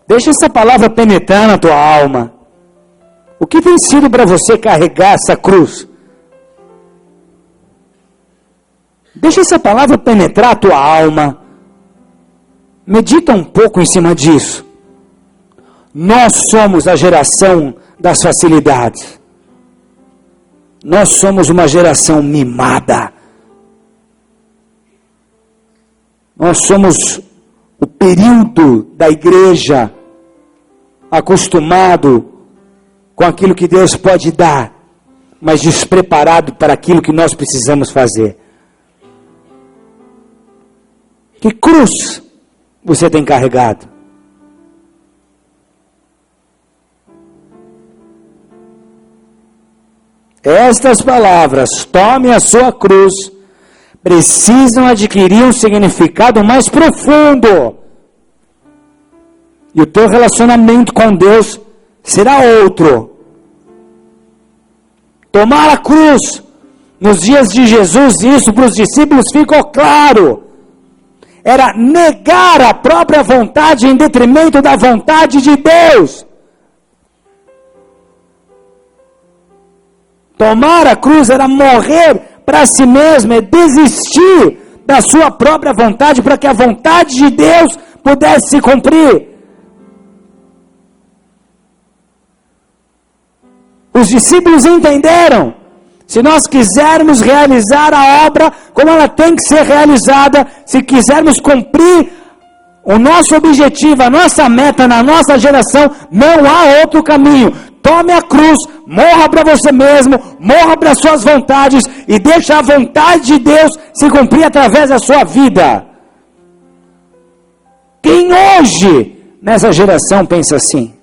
[SPEAKER 1] deixa essa palavra penetrar na tua alma. O que tem sido para você carregar essa cruz? Deixa essa palavra penetrar a tua alma. Medita um pouco em cima disso. Nós somos a geração das facilidades. Nós somos uma geração mimada. Nós somos o período da igreja acostumado com aquilo que Deus pode dar, mas despreparado para aquilo que nós precisamos fazer. Que cruz você tem carregado? Estas palavras, tome a sua cruz, precisam adquirir um significado mais profundo. E o teu relacionamento com Deus será outro. Tomar a cruz, nos dias de Jesus, isso para os discípulos ficou claro. Era negar a própria vontade em detrimento da vontade de Deus. Tomar a cruz era morrer para si mesmo, é desistir da sua própria vontade para que a vontade de Deus pudesse se cumprir. Os discípulos entenderam. Se nós quisermos realizar a obra como ela tem que ser realizada, se quisermos cumprir o nosso objetivo, a nossa meta na nossa geração, não há outro caminho. Tome a cruz, morra para você mesmo, morra para suas vontades e deixe a vontade de Deus se cumprir através da sua vida. Quem hoje, nessa geração, pensa assim?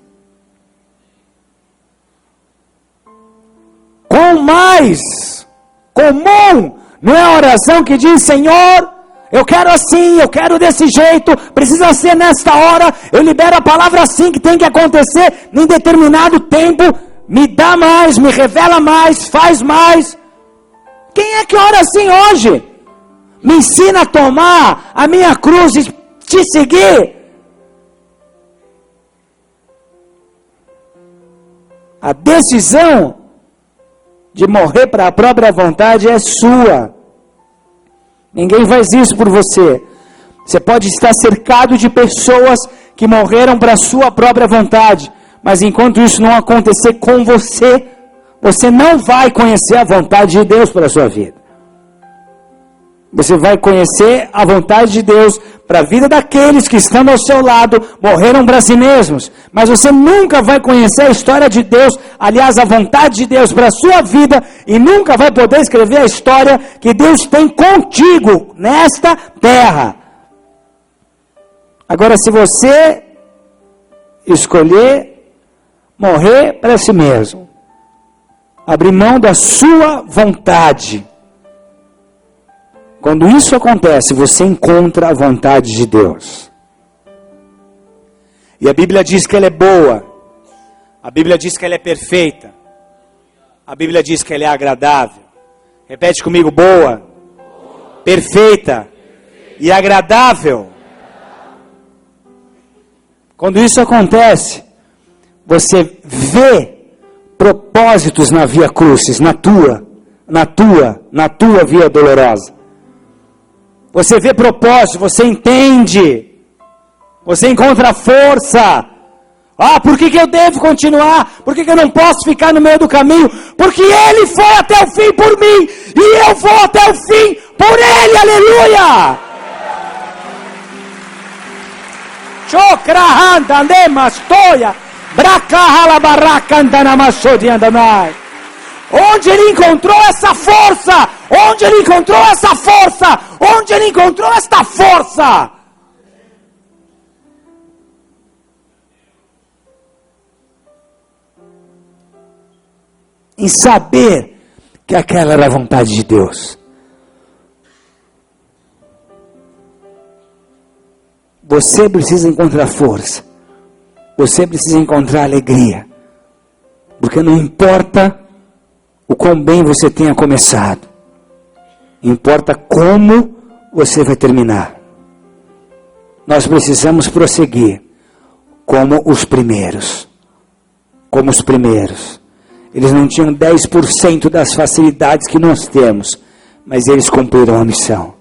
[SPEAKER 1] Quão mais comum não é a oração que diz: Senhor, eu quero assim, eu quero desse jeito, precisa ser nesta hora, eu libero a palavra assim que tem que acontecer em determinado tempo, me dá mais, me revela mais, faz mais. Quem é que ora assim hoje? Me ensina a tomar a minha cruz e te seguir. A decisão de morrer para a própria vontade é sua. Ninguém faz isso por você. Você pode estar cercado de pessoas que morreram para a sua própria vontade, mas enquanto isso não acontecer com você, você não vai conhecer a vontade de Deus para a sua vida. Você vai conhecer a vontade de Deus para a vida daqueles que estão ao seu lado, morreram para si mesmos. Mas você nunca vai conhecer a história de Deus, aliás, a vontade de Deus para a sua vida, e nunca vai poder escrever a história que Deus tem contigo nesta terra. Agora, se você escolher morrer para si mesmo, abrir mão da sua vontade, quando isso acontece, você encontra a vontade de Deus. E a Bíblia diz que ela é boa. A Bíblia diz que ela é perfeita. A Bíblia diz que ela é agradável. Repete comigo: boa, perfeita e agradável. Quando isso acontece, você vê propósitos na via crucis, na tua via dolorosa. Você vê propósito, você entende, você encontra força. Por que eu devo continuar? Por que eu não posso ficar no meio do caminho? Porque Ele foi até o fim por mim, e eu vou até o fim por Ele, aleluia! Chokrahanda nemastoya, bracahala barracanda namasodi andanai. Onde ele encontrou essa força? Onde ele encontrou essa força? Onde ele encontrou esta força? Em saber que aquela era a vontade de Deus. Você precisa encontrar força. Você precisa encontrar alegria. Porque não importa o quão bem você tenha começado, importa como você vai terminar. Nós precisamos prosseguir como os primeiros. Como os primeiros. Eles não tinham 10% das facilidades que nós temos, mas eles cumpriram a missão.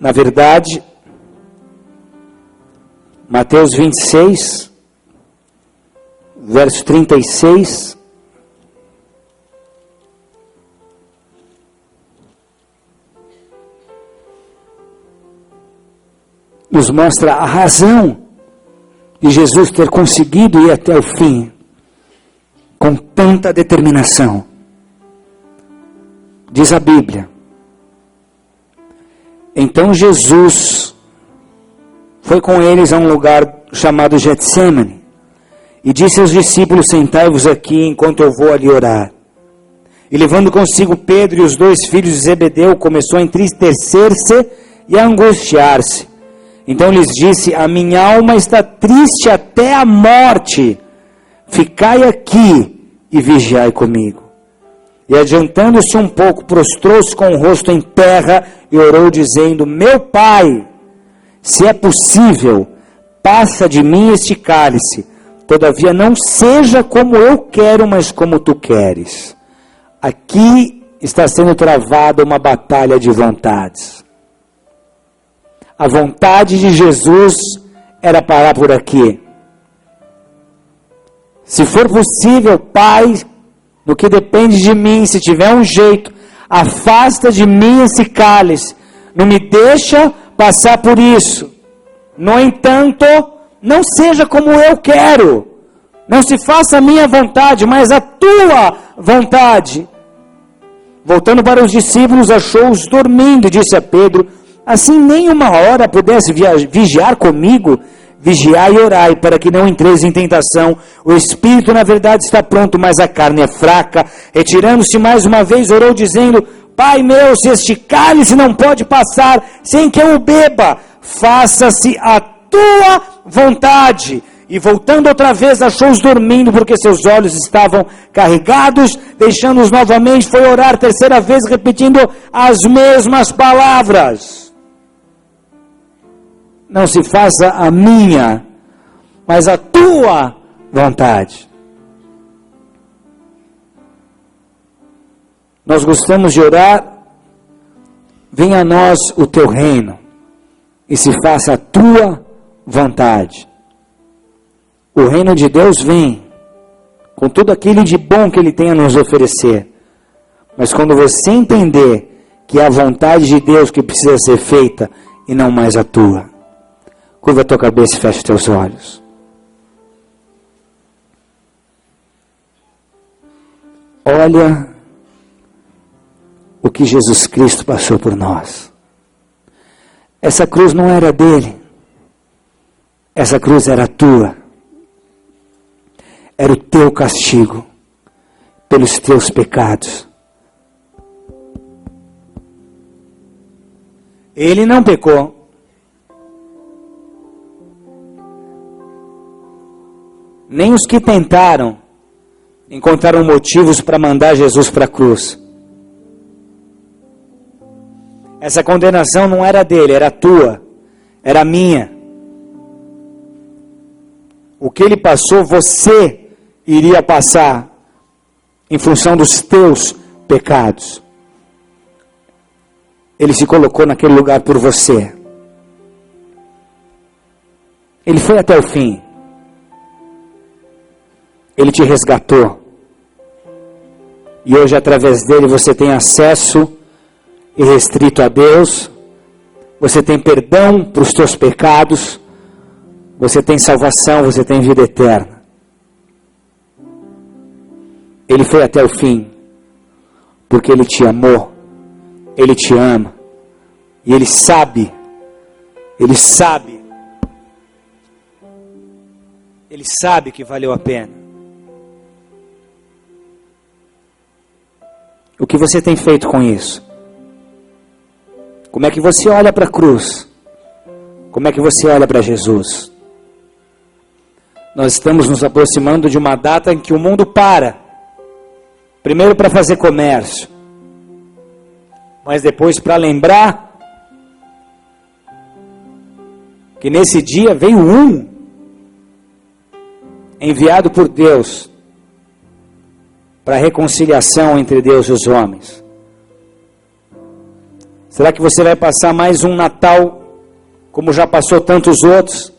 [SPEAKER 1] Na verdade, Mateus 26, verso 36, nos mostra a razão de Jesus ter conseguido ir até o fim com tanta determinação. Diz a Bíblia: então Jesus foi com eles a um lugar chamado Getsêmani e disse aos discípulos: sentai-vos aqui enquanto eu vou ali orar. E levando consigo Pedro e os 2 filhos de Zebedeu, começou a entristecer-se e a angustiar-se. Então lhes disse: a minha alma está triste até a morte, ficai aqui e vigiai comigo. E adiantando-se um pouco, prostrou-se com o rosto em terra e orou dizendo: meu Pai, se é possível, passa de mim este cálice,
[SPEAKER 2] Todavia não seja como eu quero, mas como tu queres. Aqui está sendo travada uma batalha de vontades. A vontade de Jesus era parar por aqui. Se for possível, Pai, no que depende de mim, se tiver um jeito, afasta de mim esse cálice. Não me deixa passar por isso. No entanto, não seja como eu quero. Não se faça a minha vontade, mas a tua vontade. Voltando para os discípulos, achou-os dormindo e disse a Pedro: assim nem uma hora pudesse vigiar comigo? Vigiai e orai, para que não entreis em tentação. O espírito, na verdade, está pronto, mas a carne é fraca. Retirando-se mais uma vez, orou, dizendo: Pai meu, se este cálice não pode passar sem que eu o beba, faça-se a tua vontade. E voltando outra vez, achou-os dormindo, porque seus olhos estavam carregados. Deixando-os novamente, foi orar terceira vez, repetindo as mesmas palavras. Não se faça a minha, mas a tua vontade. Nós gostamos de orar: venha a nós o teu reino, e se faça a tua vontade. O reino de Deus vem com tudo aquilo de bom que Ele tem a nos oferecer. Mas quando você entender que é a vontade de Deus que precisa ser feita e não mais a tua. Curva a tua cabeça e fecha os teus olhos. Olha o que Jesus Cristo passou por nós. Essa cruz não era dele. Essa cruz era tua. Era o teu castigo pelos teus pecados. Ele não pecou. Nem os que tentaram encontraram motivos para mandar Jesus para a cruz. Essa condenação não era dele, era tua, era minha. O que ele passou, você iria passar em função dos teus pecados. Ele se colocou naquele lugar por você. Ele foi até o fim. Ele te resgatou. E hoje, através dele, você tem acesso irrestrito a Deus. Você tem perdão para os teus pecados. Você tem salvação, você tem vida eterna. Ele foi até o fim. Porque Ele te amou. Ele te ama. E Ele sabe. Ele sabe. Ele sabe que valeu a pena. O que você tem feito com isso? Como é que você olha para a cruz? Como é que você olha para Jesus? Nós estamos nos aproximando de uma data em que o mundo para. Primeiro para fazer comércio. Mas depois para lembrar que nesse dia veio um enviado por Deus para a reconciliação entre Deus e os homens. Será que você vai passar mais um Natal como já passou tantos outros?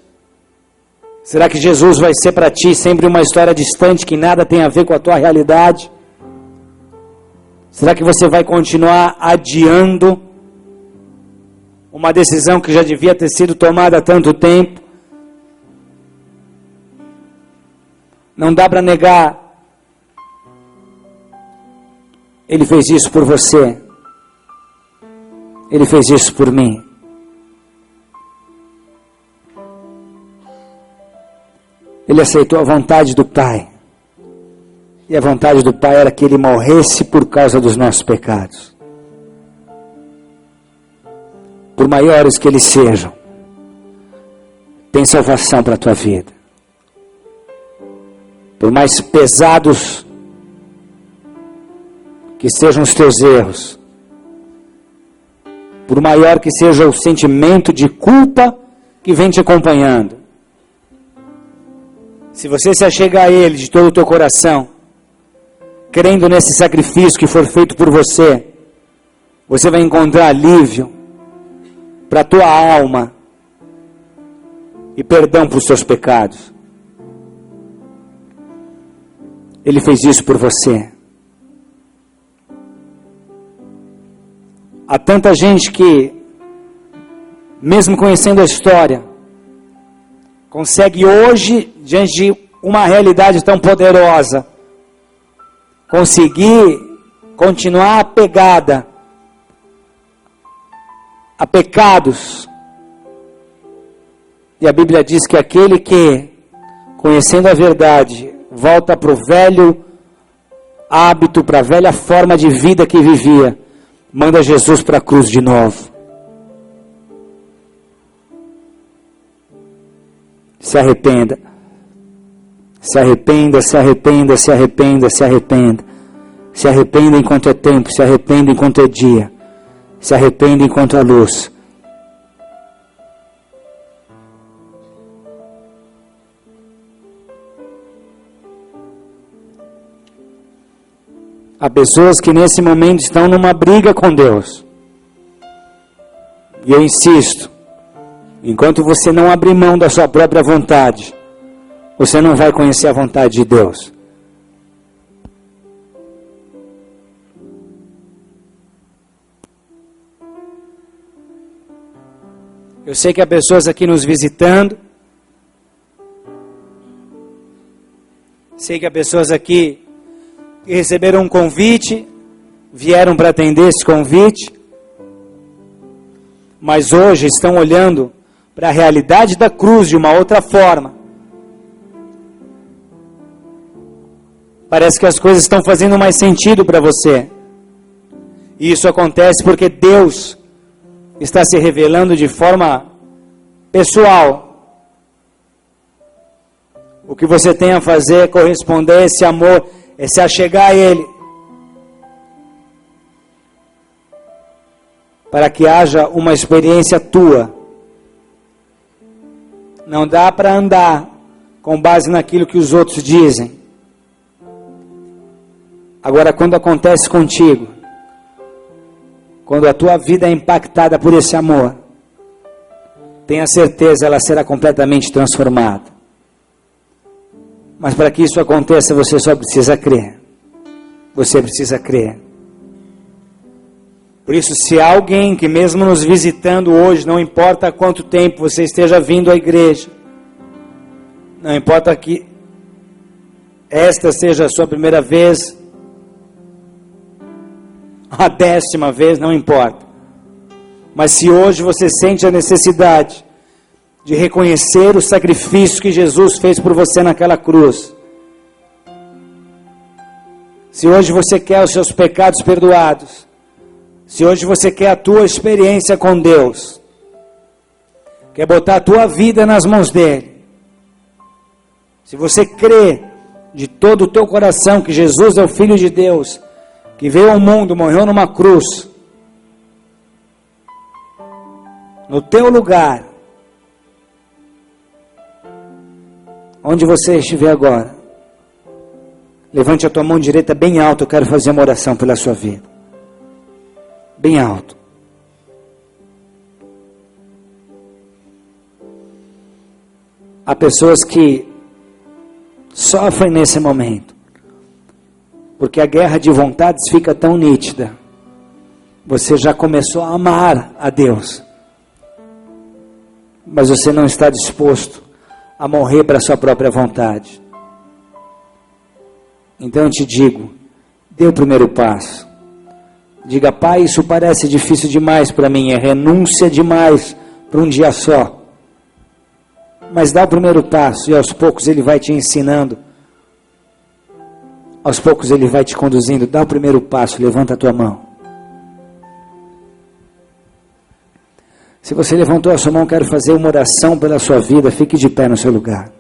[SPEAKER 2] Será que Jesus vai ser para ti sempre uma história distante que nada tem a ver com a tua realidade? Será que você vai continuar adiando uma decisão que já devia ter sido tomada há tanto tempo? Não dá para negar. Ele fez isso por você. Ele fez isso por mim. Ele aceitou a vontade do Pai. E a vontade do Pai era que Ele morresse por causa dos nossos pecados. Por maiores que eles sejam, tem salvação para a tua vida. Por mais pesados que sejam os teus erros, por maior que seja o sentimento de culpa que vem te acompanhando, Se você se achegar a Ele de todo o teu coração, crendo nesse sacrifício que foi feito por você, você vai encontrar alívio para a tua alma e perdão para os seus pecados. Ele fez isso por você. Há tanta gente que, mesmo conhecendo a história, consegue hoje, diante de uma realidade tão poderosa, conseguir continuar apegada a pecados. E a Bíblia diz que aquele que, conhecendo a verdade, volta para o velho hábito, para a velha forma de vida que vivia, manda Jesus para a cruz de novo. Se arrependa. Se arrependa, se arrependa, se arrependa, se arrependa. Se arrependa enquanto é tempo, se arrependa enquanto é dia. Se arrependa enquanto há luz. Há pessoas que nesse momento estão numa briga com Deus. E eu insisto, enquanto você não abrir mão da sua própria vontade, você não vai conhecer a vontade de Deus. Eu sei que há pessoas aqui nos visitando. Sei que há pessoas aqui que receberam um convite, vieram para atender esse convite, mas hoje estão olhando para a realidade da cruz de uma outra forma. Parece que as coisas estão fazendo mais sentido para você. E isso acontece porque Deus está se revelando de forma pessoal. O que você tem a fazer é corresponder a esse amor, é se achegar a Ele, para que haja uma experiência tua. Não dá para andar com base naquilo que os outros dizem. Agora, quando acontece contigo, quando a tua vida é impactada por esse amor, tenha certeza, ela será completamente transformada. Mas para que isso aconteça, você só precisa crer. Você precisa crer. Por isso, se há alguém que mesmo nos visitando hoje, não importa há quanto tempo você esteja vindo à igreja, não importa que esta seja a sua primeira vez, a 10ª vez, não importa. Mas se hoje você sente a necessidade de reconhecer o sacrifício que Jesus fez por você naquela cruz, se hoje você quer os seus pecados perdoados, se hoje você quer a tua experiência com Deus, quer botar a tua vida nas mãos dele, se você crê de todo o teu coração que Jesus é o Filho de Deus, que veio ao mundo, morreu numa cruz, no teu lugar, onde você estiver agora, levante a tua mão direita bem alto, eu quero fazer uma oração pela sua vida. Bem alto. Há pessoas que sofrem nesse momento, porque a guerra de vontades fica tão nítida. Você já começou a amar a Deus, mas você não está disposto a morrer para a sua própria vontade. Então eu te digo, dê o primeiro passo. Diga: Pai, isso parece difícil demais para mim, é renúncia demais para um dia só. Mas dá o primeiro passo e aos poucos Ele vai te ensinando. Aos poucos Ele vai te conduzindo. Dá o primeiro passo, levanta a tua mão. Se você levantou a sua mão, quero fazer uma oração pela sua vida. Fique de pé no seu lugar.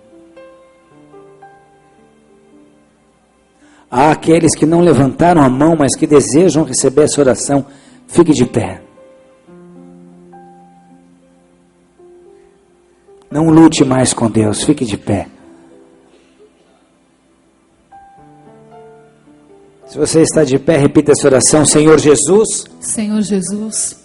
[SPEAKER 2] Há aqueles que não levantaram a mão, mas que desejam receber essa oração. Fique de pé. Não lute mais com Deus. Fique de pé.
[SPEAKER 1] Se você está de pé, repita essa oração. Senhor Jesus,
[SPEAKER 3] Senhor Jesus,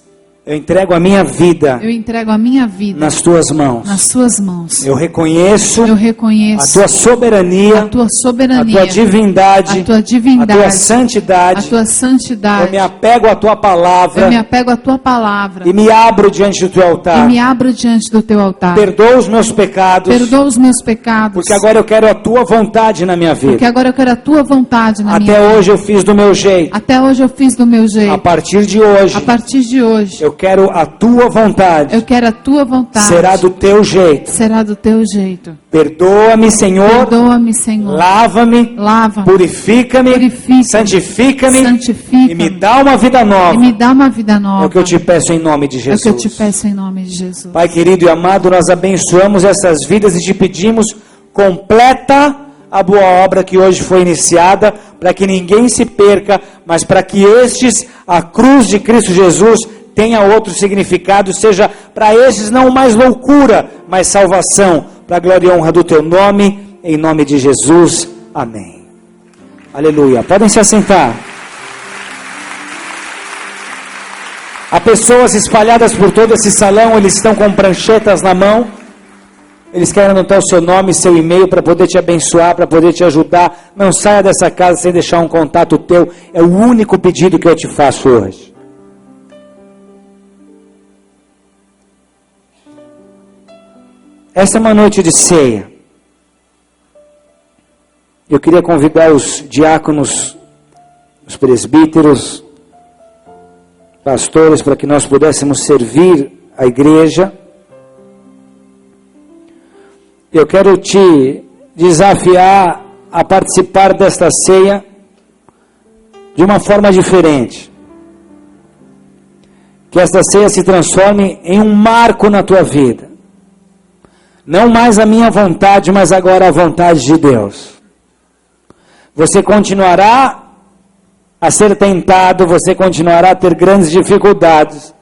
[SPEAKER 1] eu entrego a minha vida
[SPEAKER 3] eu entrego a minha vida
[SPEAKER 1] nas tuas mãos.
[SPEAKER 3] nas suas mãos.
[SPEAKER 1] Eu reconheço
[SPEAKER 3] Eu reconheço
[SPEAKER 1] a tua soberania,
[SPEAKER 3] a tua
[SPEAKER 1] a
[SPEAKER 3] soberania,
[SPEAKER 1] tua divindade,
[SPEAKER 3] a tua divindade,
[SPEAKER 1] a tua santidade.
[SPEAKER 3] a tua santidade.
[SPEAKER 1] Eu me apego à tua palavra
[SPEAKER 3] Eu me apego à tua palavra
[SPEAKER 1] e me abro diante do teu altar.
[SPEAKER 3] e me abro diante do teu altar.
[SPEAKER 1] Perdoa os meus pecados,
[SPEAKER 3] Perdoa os meus pecados,
[SPEAKER 1] porque agora eu quero a tua vontade na minha
[SPEAKER 3] porque
[SPEAKER 1] vida.
[SPEAKER 3] agora eu quero a tua vontade na minha
[SPEAKER 1] Até
[SPEAKER 3] vida.
[SPEAKER 1] hoje eu fiz do meu jeito.
[SPEAKER 3] Até hoje eu fiz do meu
[SPEAKER 1] A
[SPEAKER 3] jeito.
[SPEAKER 1] partir de hoje,
[SPEAKER 3] A partir de hoje,
[SPEAKER 1] eu quero a tua vontade.
[SPEAKER 3] eu quero a tua vontade.
[SPEAKER 1] Será do teu jeito.
[SPEAKER 3] Será do teu jeito.
[SPEAKER 1] Perdoa-me, Senhor.
[SPEAKER 3] Perdoa-me, Senhor.
[SPEAKER 1] Lava-me.
[SPEAKER 3] Lava-me.
[SPEAKER 1] Purifica-me.
[SPEAKER 3] Purifica-me.
[SPEAKER 1] Santifica-me.
[SPEAKER 3] Santifica-me.
[SPEAKER 1] E me dá uma vida
[SPEAKER 3] E
[SPEAKER 1] nova.
[SPEAKER 3] me dá uma vida nova.
[SPEAKER 1] É o que eu te peço em nome de
[SPEAKER 3] É o
[SPEAKER 1] Jesus.
[SPEAKER 3] que eu te peço em nome de Jesus.
[SPEAKER 1] Pai querido e amado, nós abençoamos essas vidas e te pedimos, completa a boa obra que hoje foi iniciada, para que ninguém se perca, mas para que estes, a cruz de Cristo Jesus, tenha outro significado, seja para estes não mais loucura, mas salvação, para a glória e honra do teu nome, em nome de Jesus. Amém. Aleluia. Podem se assentar. Há pessoas espalhadas por todo esse salão, eles estão com pranchetas na mão, eles querem anotar o seu nome e seu e-mail para poder te abençoar, para poder te ajudar. Não saia dessa casa sem deixar um contato teu, é o único pedido que eu te faço hoje. Esta é uma noite de ceia. Eu queria convidar os diáconos, os presbíteros, pastores, para que nós pudéssemos servir a igreja. Eu quero te desafiar a participar desta ceia de uma forma diferente. Que esta ceia se transforme em um marco na tua vida. Não mais a minha vontade, mas agora a vontade de Deus. Você continuará a ser tentado, você continuará a ter grandes dificuldades,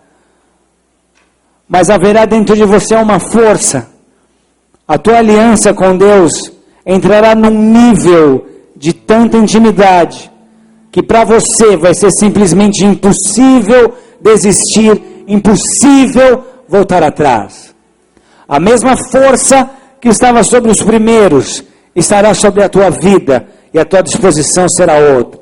[SPEAKER 1] mas haverá dentro de você uma força. A tua aliança com Deus entrará num nível de tanta intimidade, que para você vai ser simplesmente impossível desistir, impossível voltar atrás. A mesma força que estava sobre os primeiros, estará sobre a tua vida, e a tua disposição será outra.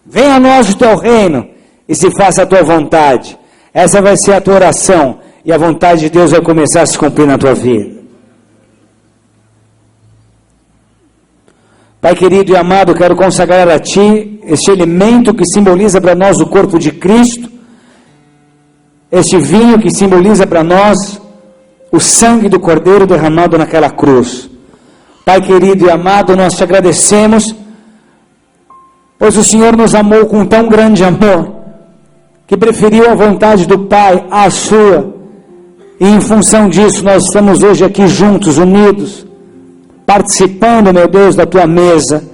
[SPEAKER 1] Venha a nós o teu reino, e se faça a tua vontade. Essa vai ser a tua oração, e a vontade de Deus vai começar a se cumprir na tua vida. Pai querido e amado, quero consagrar a Ti este alimento que simboliza para nós o corpo de Cristo, este vinho que simboliza para nós o sangue do Cordeiro derramado naquela cruz. Pai querido e amado, nós te agradecemos, pois o Senhor nos amou com tão grande amor, que preferiu a vontade do Pai à sua, e em função disso nós estamos hoje aqui juntos, unidos, participando, meu Deus, da Tua mesa.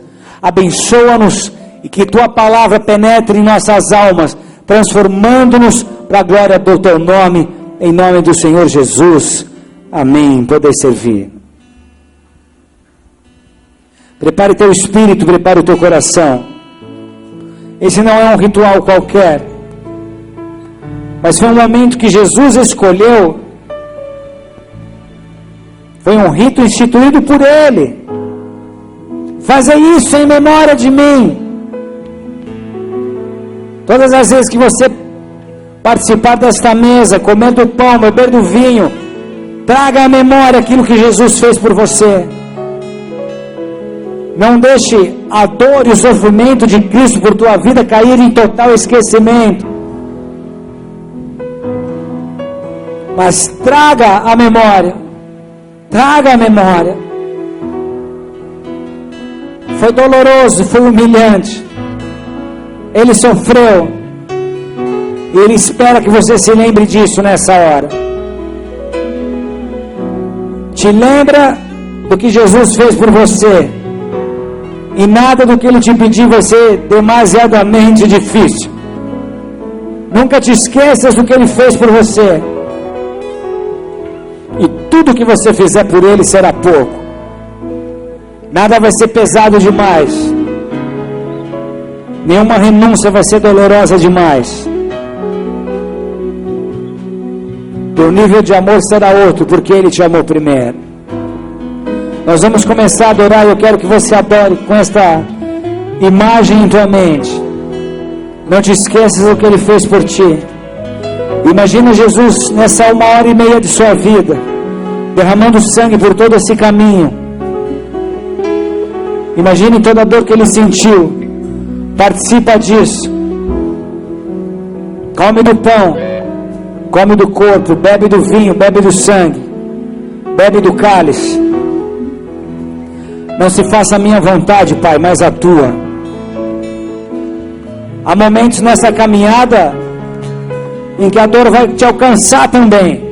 [SPEAKER 1] Abençoa-nos e que Tua palavra penetre em nossas almas, transformando-nos para a glória do Teu nome, em nome do Senhor Jesus. Amém. Podeis servir. Prepare teu espírito, prepare o teu coração. Esse não é um ritual qualquer, mas foi um momento que Jesus escolheu. Foi um rito instituído por Ele. Faça isso em memória de mim. Todas as vezes que você participar desta mesa, comer do pão, beber do vinho, traga à memória aquilo que Jesus fez por você. Não deixe a dor e o sofrimento de Cristo por tua vida cair em total esquecimento. Mas traga à memória. Traga à memória. Foi doloroso, foi humilhante. Ele sofreu. E Ele espera que você se lembre disso nessa hora. Te lembra do que Jesus fez por você. E nada do que Ele te pedir vai ser demasiadamente difícil. Nunca te esqueças do que Ele fez por você. E tudo que você fizer por Ele será pouco. Nada vai ser pesado demais.
[SPEAKER 2] Nenhuma renúncia vai ser dolorosa demais. O nível de amor será outro, porque Ele te amou primeiro. Nós vamos começar a adorar. Eu quero que você adore com esta imagem em tua mente. Não te esqueças do que Ele fez por ti. Imagina Jesus nessa 1h30 de sua vida, derramando sangue por todo esse caminho. Imagine toda a dor que Ele sentiu. Participa disso. Come do pão, come do corpo, bebe do vinho, bebe do sangue, bebe do cálice. Não se faça a minha vontade, Pai, mas a tua. Há momentos nessa caminhada em que a dor vai te alcançar também.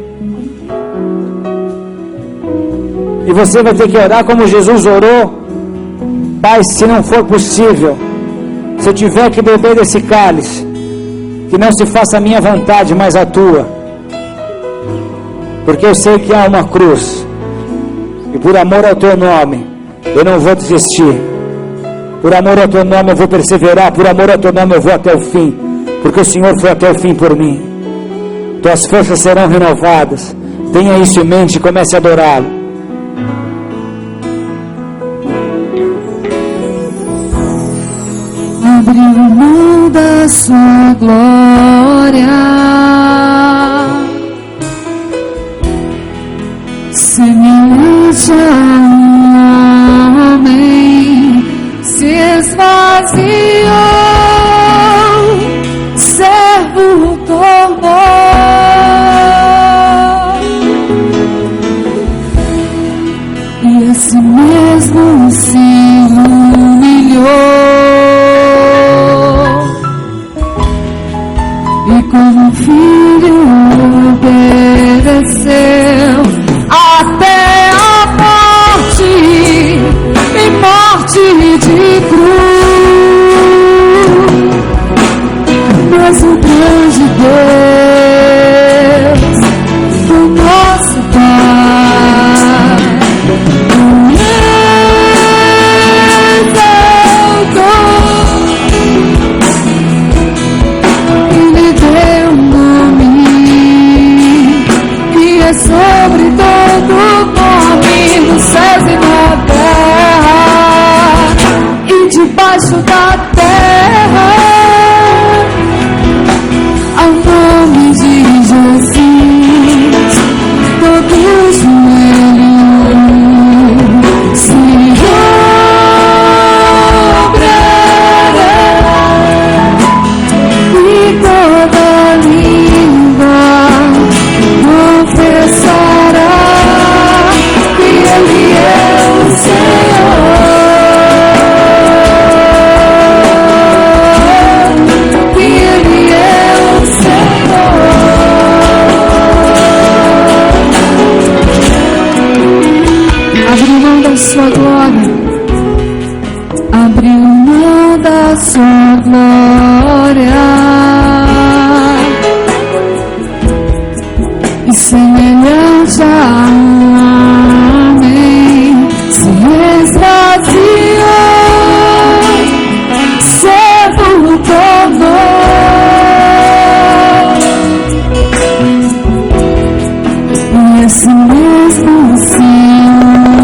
[SPEAKER 2] E você vai ter que orar como Jesus orou. Pai, se não for possível, se eu tiver que beber desse cálice, que não se faça a minha vontade, mas a tua. Porque eu sei que há uma cruz. E por amor ao teu nome, eu não vou desistir. Por amor ao teu nome eu vou perseverar. Por amor ao teu nome eu vou até o fim. Porque o Senhor foi até o fim por mim. Tuas forças serão renovadas. Tenha isso em mente e comece a adorá-lo.
[SPEAKER 3] Abriu mão da sua glória, semelhante a um homem, se esvaziou, servo tornou, e a si mesmo se humilhou. Como filho obedeceu até a morte, e morte de cruz. Mas o grande Deus, o nosso Pai, sobre todo nome nos céus e na terra e debaixo da terra, ao nome de Jesus, todo joelho se dobrará e toda língua confessará que Ele é o Senhor, que Ele é o Senhor. Abriu mão da sua glória, abriu mão da sua glória, e semelhante a um homem, se esvaziou, servo tornou, e assim mesmo se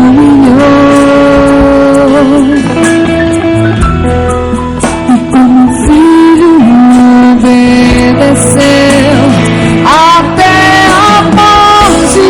[SPEAKER 3] humilhou, e como filho obedeceu até a morte,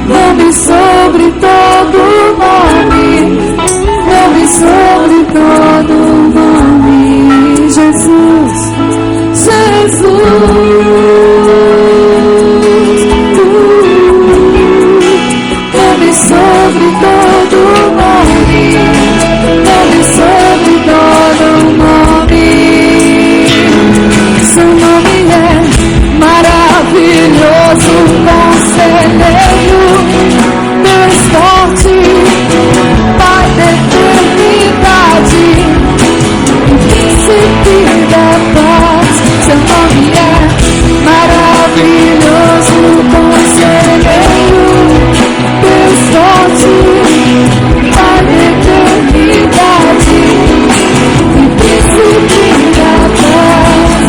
[SPEAKER 3] nome sobre todo nome, nome sobre todo nome, Jesus, nome sobre todo nome, nome sobre todo nome. Seu nome é maravilhoso, conselheiro, Deus forte, Pai da eternidade, príncipe da paz. Seu nome é maravilhoso, conselheiro, Deus forte, Pai da eternidade, príncipe da paz.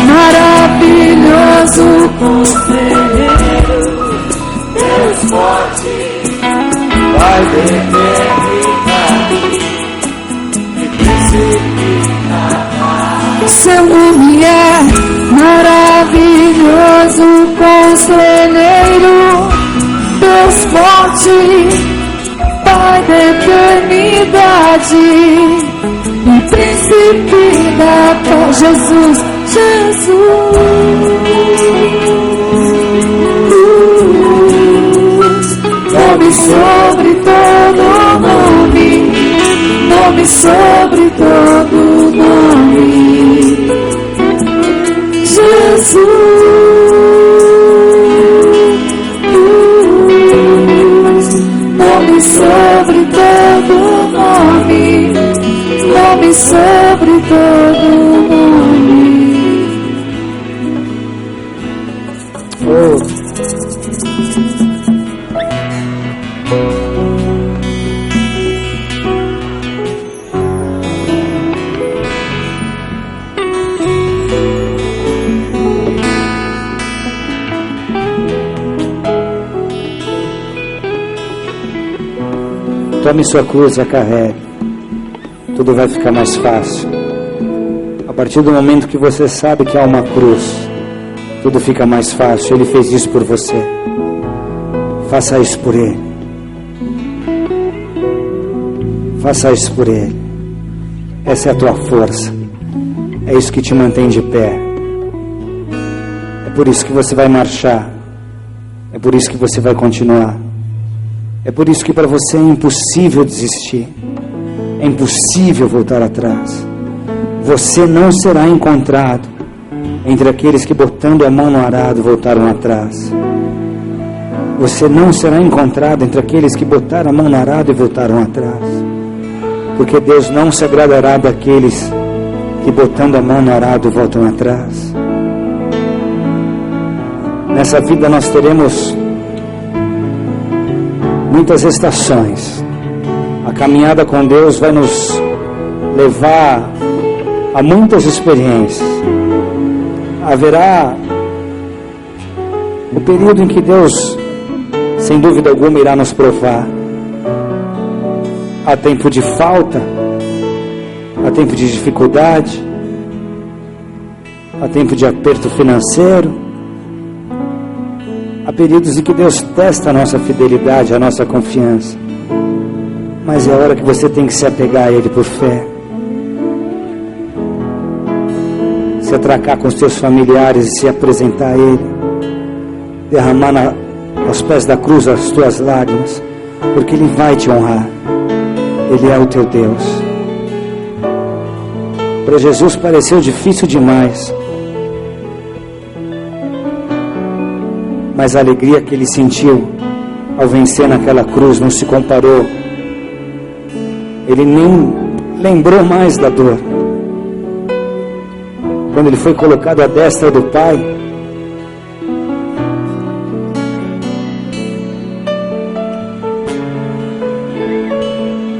[SPEAKER 3] Maravilhoso conselheiro, Deus forte, Pai da eternidade, príncipe da paz. Seu nome é maravilhoso conselheiro, Deus forte, Pai da eternidade, príncipe da paz. Jesus, nome sobre todo nome, nome sobre todo nome, Jesus, nome sobre todo nome, nome sobre todo nome.
[SPEAKER 2] Tome sua cruz e a carregue. Tudo vai ficar mais fácil. A partir do momento que você sabe que há uma cruz, tudo fica mais fácil. Ele fez isso por você. Faça isso por Ele. Faça isso por Ele. Essa é a tua força. É isso que te mantém de pé. É por isso que você vai marchar. É por isso que você vai continuar. É por isso que para você é impossível desistir. É impossível voltar atrás. Você não será encontrado entre aqueles que, botando a mão no arado, voltaram atrás. Você não será encontrado entre aqueles que botaram a mão no arado e voltaram atrás. Porque Deus não se agradará daqueles que, botando a mão no arado, voltam atrás. Nessa vida nós teremos muitas estações. A caminhada com Deus vai nos levar a muitas experiências. Haverá o período em que Deus, sem dúvida alguma, irá nos provar. Há tempo de falta, há tempo de dificuldade, há tempo de aperto financeiro. Há períodos em que Deus testa a nossa fidelidade, a nossa confiança. Mas é a hora que você tem que se apegar a Ele por fé. Se atracar com os teus familiares e se apresentar a Ele. Derramar aos pés da cruz as tuas lágrimas. Porque Ele vai te honrar. Ele é o teu Deus. Para Jesus pareceu difícil demais. Mas a alegria que ele sentiu ao vencer naquela cruz não se comparou. Ele nem lembrou mais da dor. Quando ele foi colocado à destra do Pai,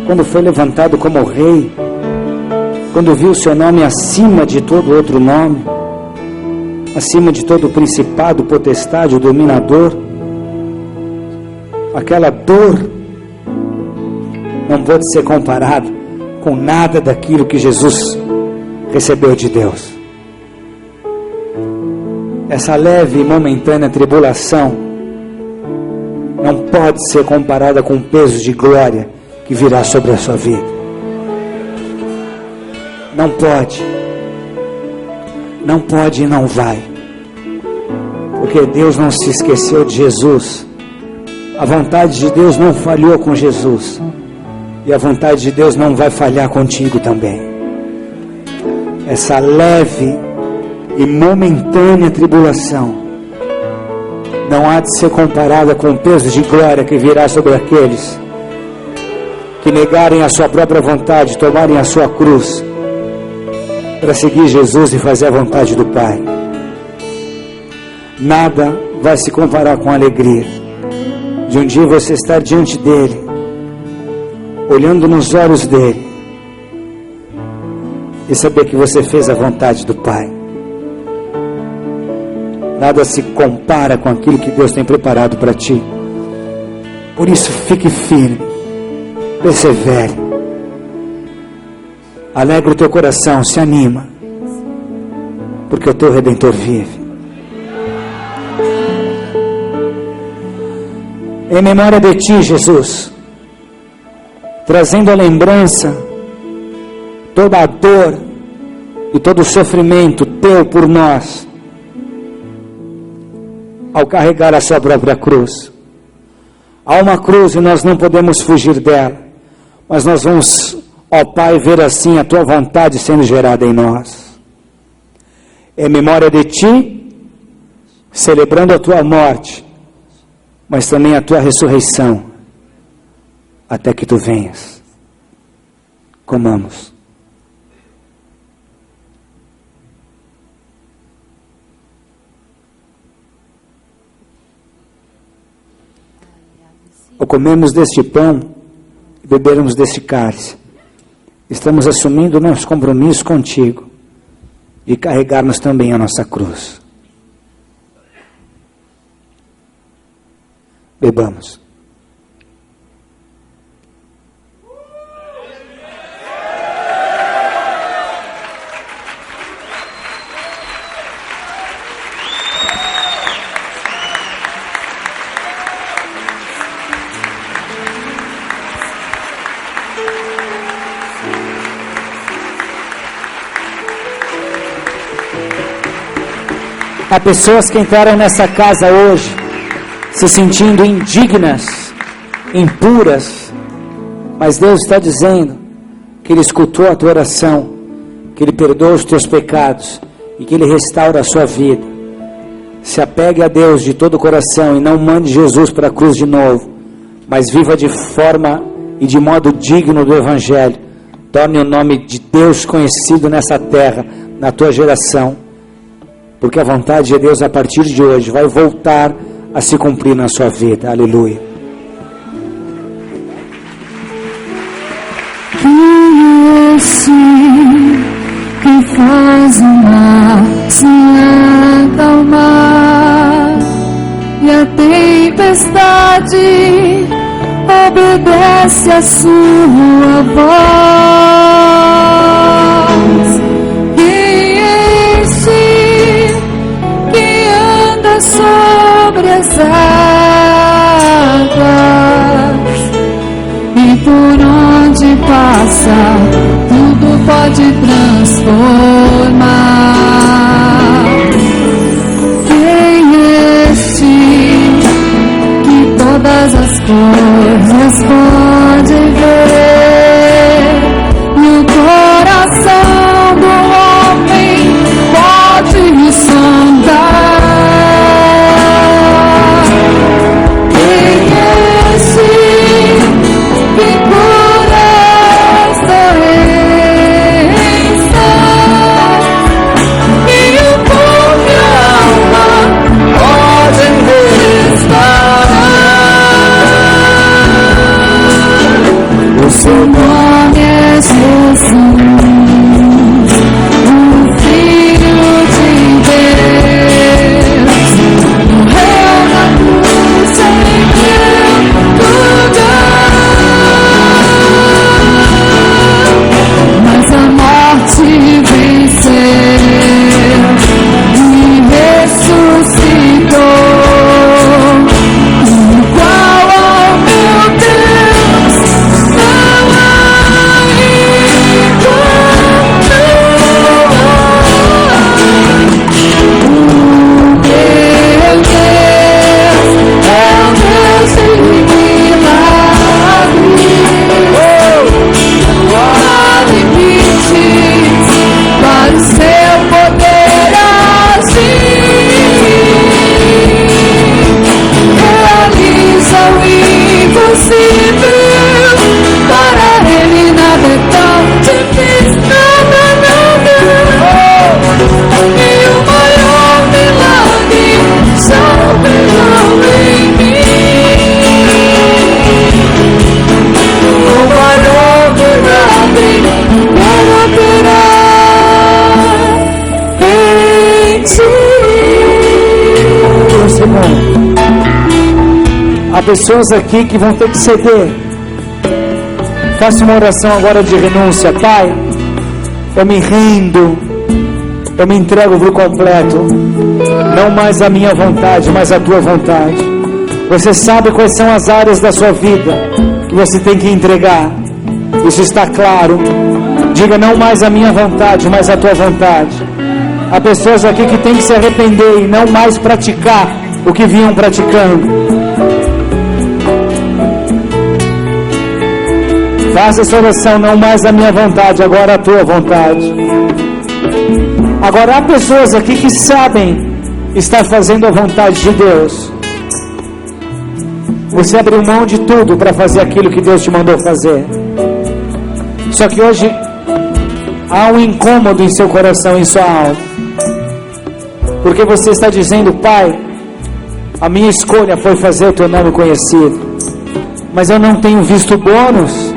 [SPEAKER 2] quando foi levantado como rei, quando viu o seu nome acima de todo outro nome, acima de todo o principado, potestade, o dominador, aquela dor não pode ser comparada com nada daquilo que Jesus recebeu de Deus. Essa leve e momentânea tribulação não pode ser comparada com o peso de glória que virá sobre a sua vida. Não pode. Não pode e não vai. Porque Deus não se esqueceu de Jesus. A vontade de Deus não falhou com Jesus. E a vontade de Deus não vai falhar contigo também. Essa leve e momentânea tribulação não há de ser comparada com o peso de glória que virá sobre aqueles que negarem a sua própria vontade, tomarem a sua cruz para seguir Jesus e fazer a vontade do Pai. Nada vai se comparar com a alegria de um dia você estar diante dele, olhando nos olhos dele e saber que você fez a vontade do Pai. Nada se compara com aquilo que Deus tem preparado para ti. Por isso, fique firme, persevere, alegra o teu coração, se anima, porque o teu Redentor vive. Em memória de ti, Jesus, trazendo a lembrança toda a dor e todo o sofrimento teu por nós, ao carregar a sua própria cruz. Há uma cruz e nós não podemos fugir dela, mas nós vamos, ó Pai, ver assim a tua vontade sendo gerada em nós. Em memória de ti, celebrando a tua morte, mas também a tua ressurreição, até que tu venhas. Comamos. Ao comermos deste pão e bebermos deste cálice, estamos assumindo o nosso compromisso contigo de carregarmos também a nossa cruz. Bebamos. Há pessoas que entraram nessa casa hoje se sentindo indignas, impuras, mas Deus está dizendo que Ele escutou a tua oração, que Ele perdoa os teus pecados e que Ele restaura a sua vida. Se apegue a Deus de todo o coração e não mande Jesus para a cruz de novo, mas viva de forma e de modo digno do Evangelho. Torne o nome de Deus conhecido nessa terra, na tua geração, porque a vontade de Deus a partir de hoje vai voltar a se cumprir na sua vida. Aleluia.
[SPEAKER 3] Que esse que faz o mar se acalmar e a tempestade obedece a sua voz. Quem é esse que anda sobre as águas e por onde passa tudo pode transformar? Quem é este que todas as coisas pode ver e o
[SPEAKER 2] Há pessoas aqui que vão ter que ceder. Faça uma oração agora de renúncia. Pai, eu me rendo, eu me entrego por completo. Não mais a minha vontade, mas a tua vontade. Você sabe quais são as áreas da sua vida que você tem que entregar. Isso está claro. Diga: não mais a minha vontade, mas a tua vontade. Há pessoas aqui que têm que se arrepender e não mais praticar o que vinham praticando. Faça essa oração: não mais a minha vontade, agora a tua vontade. Agora há pessoas aqui que sabem estar fazendo a vontade de Deus. Você abriu mão de tudo para fazer aquilo que Deus te mandou fazer. Só que hoje há um incômodo em seu coração, em sua alma. Porque você está dizendo: Pai, a minha escolha foi fazer o teu nome conhecido, mas eu não tenho visto bônus.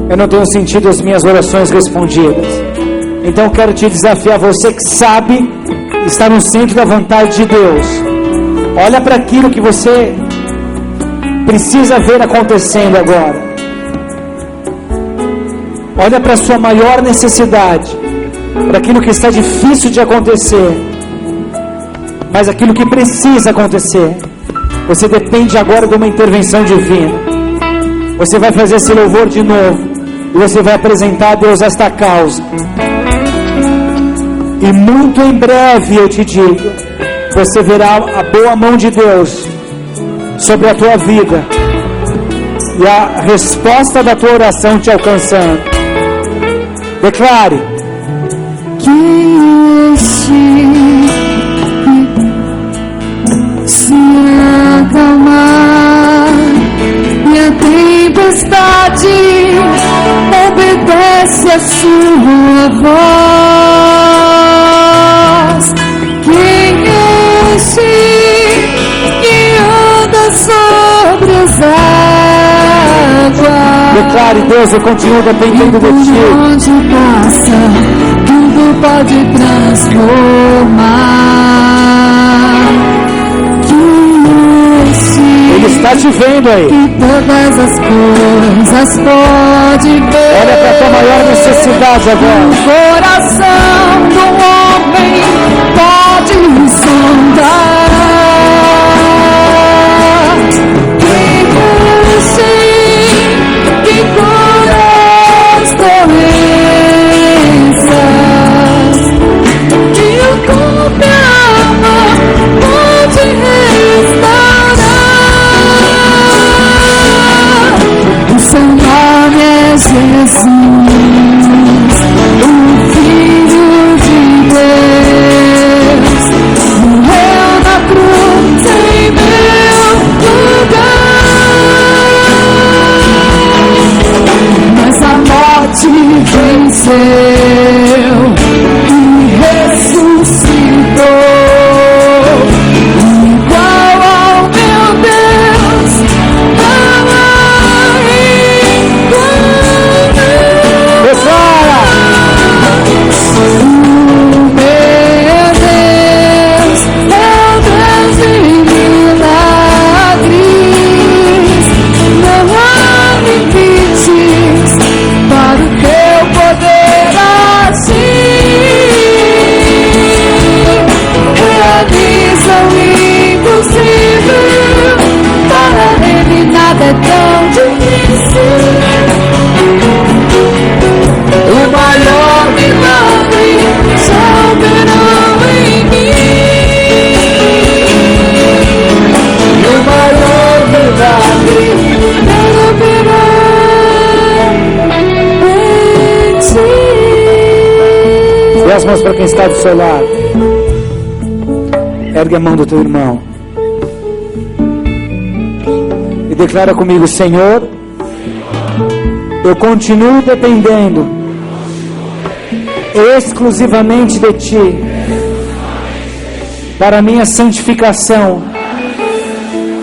[SPEAKER 2] Eu não tenho sentido as minhas orações respondidas. Então eu quero te desafiar, você que sabe, está no centro da vontade de Deus. Olha para aquilo que você precisa ver acontecendo agora. Olha para a sua maior necessidade, para aquilo que está difícil de acontecer, mas aquilo que precisa acontecer. Você depende agora de uma intervenção divina. Você vai fazer esse louvor de novo e você vai apresentar a Deus esta causa. E muito em breve, eu te digo, você verá a boa mão de Deus sobre a tua vida e a resposta da tua oração te alcançando. Declare:
[SPEAKER 3] que se acalmar e a tempestade obedece a sua voz. Quem é este que anda sobre as águas?
[SPEAKER 2] Declare: Deus, eu continuo dependendo de ti.
[SPEAKER 3] Onde passa, tudo pode transformar.
[SPEAKER 2] Ele está te vendo aí.
[SPEAKER 3] Que todas as coisas pode ver.
[SPEAKER 2] Olha para a tua maior necessidade agora.
[SPEAKER 3] O coração do homem pode sondar. Quem conhece que cura as doenças, que o corpo e a alma pode restaurar. O seu nome é Jesus, o Filho de Deus. Morreu na cruz em meu lugar, mas a morte venceu e ressuscitou. Igual ao meu Deus, não há igual.
[SPEAKER 2] Declara:
[SPEAKER 3] O meu Deus é o Deus de milagres. Não há limites para o teu poder agir. Realiza o impossível, para ele nada é tão difícil. O maior milagre já operou em mim. O maior milagre já operou em ti.
[SPEAKER 2] dê as mãos para quem está do seu lado. Ergue a mão do teu irmão e declara comigo: Senhor, eu continuo dependendo exclusivamente de Ti para a minha santificação,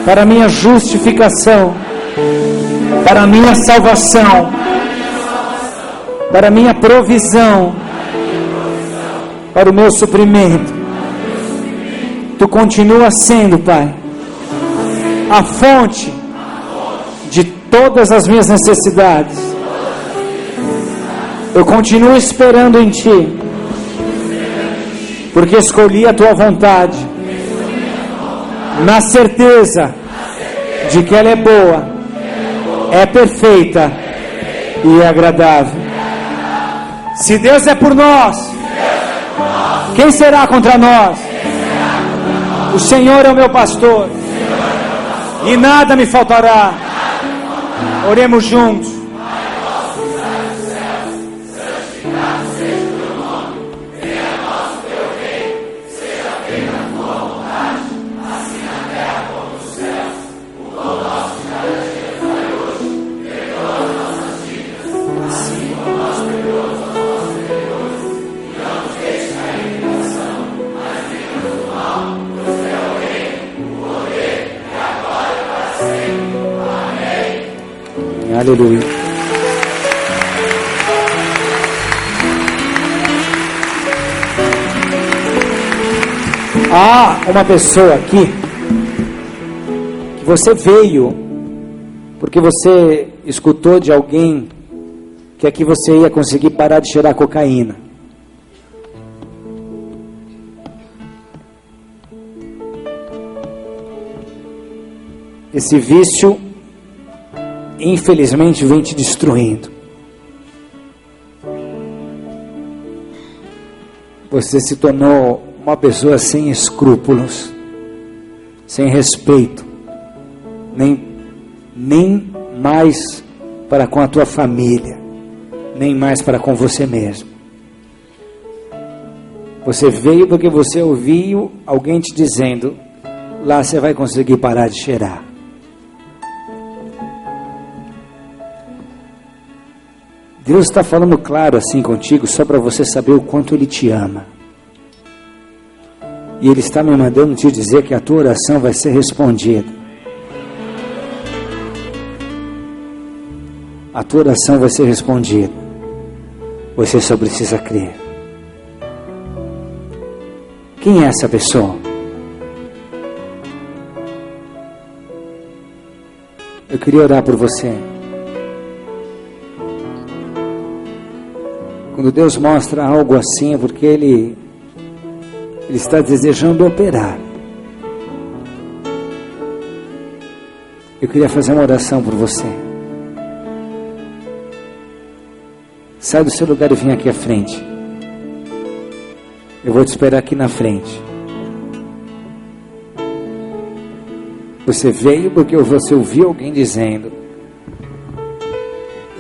[SPEAKER 2] para a minha justificação, para a minha salvação, para a minha provisão, para o meu suprimento. Tu continua sendo, Pai, a fonte de todas as minhas necessidades. Eu continuo esperando em Ti, porque escolhi a Tua vontade, na certeza de que ela é boa, é perfeita e é agradável. Se Deus é por nós, quem será contra nós? O Senhor é o meu pastor, e nada me faltará. Oremos juntos. Aleluia. Há uma pessoa aqui que você veio porque você escutou de alguém que aqui você ia conseguir parar de cheirar cocaína. Esse vício, infelizmente, vem te destruindo. Você se tornou uma pessoa sem escrúpulos, sem respeito, nem mais para com a tua família, nem mais para com você mesmo. Você veio porque você ouviu alguém te dizendo: lá você vai conseguir parar de cheirar. Deus está falando claro assim contigo, só para você saber o quanto Ele te ama. E Ele está me mandando te dizer que a tua oração vai ser respondida. A tua oração vai ser respondida. Você só precisa crer. Quem é essa pessoa? Eu queria orar por você. Quando Deus mostra algo assim, é porque Ele está desejando operar. Eu queria fazer uma oração por você. Sai do seu lugar e vem aqui à frente. Eu vou te esperar aqui na frente. Você veio porque você ouviu alguém dizendo: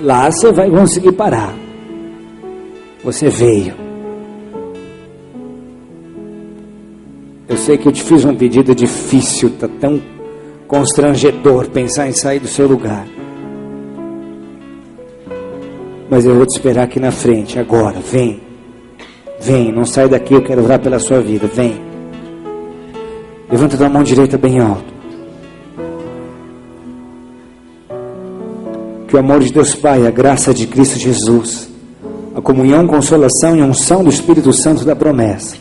[SPEAKER 2] lá você vai conseguir parar. Você veio. Eu sei que eu te fiz um pedido difícil, está tão constrangedor pensar em sair do seu lugar. Mas eu vou te esperar aqui na frente, agora. Vem. Vem, não sai daqui, eu quero orar pela sua vida. Vem. Levanta tua mão direita bem alto. Que o amor de Deus Pai, a graça de Cristo Jesus, a comunhão, consolação e unção do Espírito Santo da promessa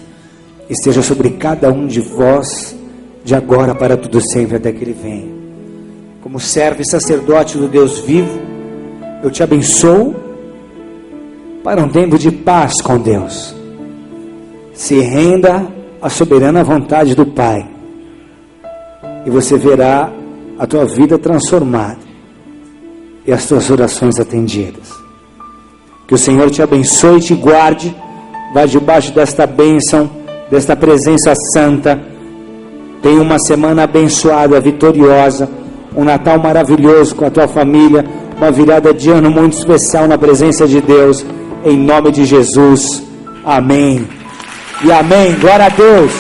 [SPEAKER 2] esteja sobre cada um de vós, de agora para tudo sempre, até que Ele venha. Como servo e sacerdote do Deus vivo, eu te abençoo para um tempo de paz com Deus. Se renda à soberana vontade do Pai, e você verá a tua vida transformada e as tuas orações atendidas. Que o Senhor te abençoe e te guarde. Vai debaixo desta bênção, desta presença santa. Tenha uma semana abençoada, vitoriosa, um Natal maravilhoso com a tua família, uma virada de ano muito especial na presença de Deus, em nome de Jesus. Amém e amém. Glória a Deus.